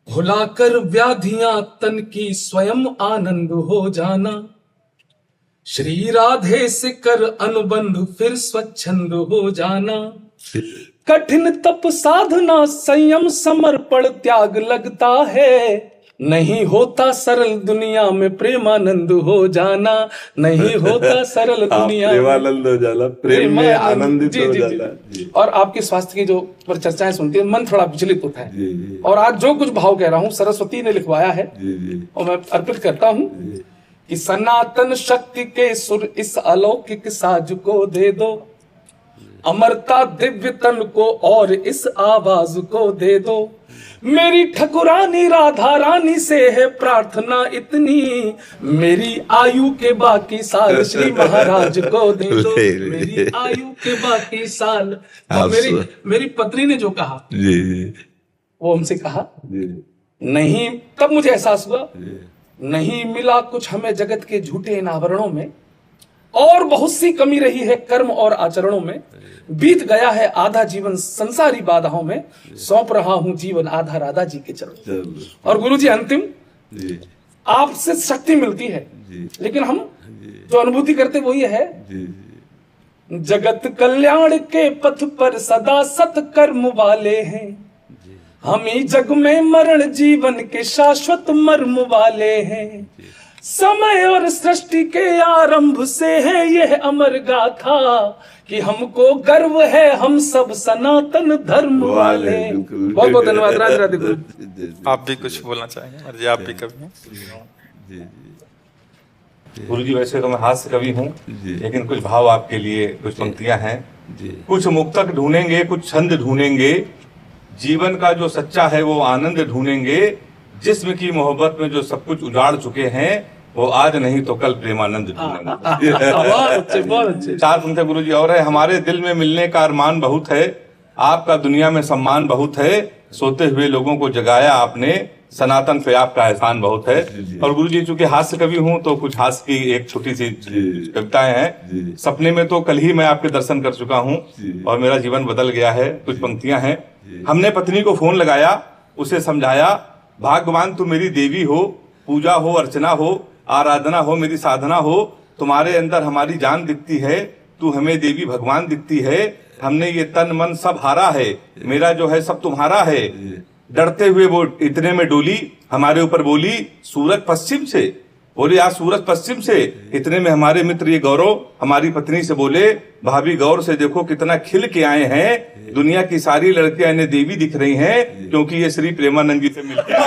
भुलाकर व्याधियां तन की स्वयं आनंद हो जाना, श्री राधे से कर अनुबंध फिर स्वच्छंद हो जाना। कठिन तप साधना संयम समर्पण त्याग लगता है, नहीं होता सरल दुनिया में प्रेमानंद हो जाना, नहीं होता सरल दुनिया
प्रेमानंद हो जाना, प्रेम में आनंदित हो जाना।
और आपके स्वास्थ्य की जो पर चर्चाएं सुनती है, मन थोड़ा विचलित होता है। और आज जो कुछ भाव कह रहा हूँ सरस्वती ने लिखवाया है और मैं अर्पित करता हूँ कि सनातन शक्ति के सुर इस अलौकिक साज को दे दो, अमरता दिव्य तन को और इस आवाज को दे दो। मेरी ठकुरानी राधा रानी से है प्रार्थना इतनी, मेरी आयु के बाकी साल श्री महाराज को दे दो। मेरी आयु के बाकी साल। और मेरी पत्नी ने जो कहा वो हमसे कहा नहीं, तब मुझे एहसास हुआ नहीं मिला कुछ हमें जगत के झूठे इन आवरणों में, और बहुत सी कमी रही है कर्म और आचरणों में। बीत गया है आधा जीवन संसारी बाधाओं में, सौंप रहा हूं जीवन आधा राधा जी के चरणों। और गुरु जी अंतिम आपसे शक्ति मिलती है, लेकिन हम जो अनुभूति करते वो ये है, जगत कल्याण के पथ पर सदा सत्कर्म वाले हैं, हम ही जग में मरण जीवन के शाश्वत मर्म वाले हैं। समय और सृष्टि के आरंभ से है यह अमर गाथा, कि हमको गर्व है हम सब सनातन धर्म वाले। बहुत बहुत धन्यवाद। राधे राधे गुरु।
आप भी कुछ बोलना चाहेंगे महाराज जी? आप भी कवि हैं।
गुरु जी, वैसे तो मैं हास्य कवि हूँ, लेकिन कुछ भाव आपके लिए, कुछ पंक्तियां हैं। कुछ मुक्तक ढूंढेंगे, कुछ छंद ढूंढेंगे, जीवन का जो सच्चा है वो आनंद ढूंढेंगे। जिस्म की मोहब्बत में जो सब कुछ उजाड़ चुके हैं, वो आज नहीं तो कल प्रेमानंद ढूंढेंगे। चार पंक्तियां गुरु जी और है। हमारे दिल में मिलने का अरमान बहुत है, आपका दुनिया में सम्मान बहुत है, सोते हुए लोगों को जगाया आपने, सनातन पे आपका एहसान बहुत है। और गुरु जी चूंकि हास्य कवि हूँ तो कुछ हास्य की एक छोटी सी कविताएं हैं। सपने में तो कल ही मैं आपके दर्शन कर चुका हूँ और मेरा जीवन बदल गया है। कुछ पंक्तियां हैं। हमने पत्नी को फोन लगाया, उसे समझाया, भाग्यवान तू मेरी देवी हो, पूजा हो अर्चना हो आराधना हो मेरी साधना हो, तुम्हारे अंदर हमारी जान दिखती है, तू हमें देवी भगवान दिखती है। हमने ये तन मन सब हारा है, मेरा जो है सब तुम्हारा है। डरते हुए वो इतने में डोली, हमारे ऊपर बोली सूरज पश्चिम से, बोले आज सूरज पश्चिम से। इतने में हमारे मित्र ये गौरव हमारी पत्नी से बोले, भाभी गौर से देखो कितना खिल के आए हैं, दुनिया की सारी लड़कियां इन्हें देवी दिख रही हैं, क्योंकि ये श्री प्रेमानंद जी से मिलते हैं।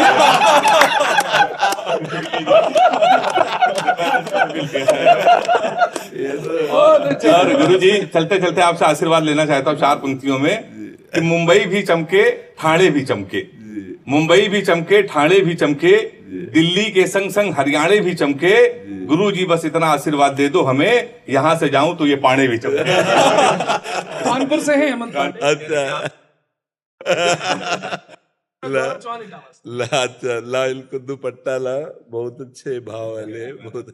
और गुरु जी चलते चलते आपसे आशीर्वाद लेना चाहता हूँ चार पंक्तियों में, कि मुंबई भी चमके ठाणे भी चमके, मुंबई भी चमके ठाणे भी चमके, दिल्ली के संग संग हरियाणा भी चमके। गुरु जी बस इतना आशीर्वाद दे दो हमें, यहाँ से जाऊं तो ये पाणे भी चमके।
कानपुर से है हेमंत पांडे।
अच्छा ला इनको दुपट्टा ला, बहुत अच्छे भाव वाले, बहुत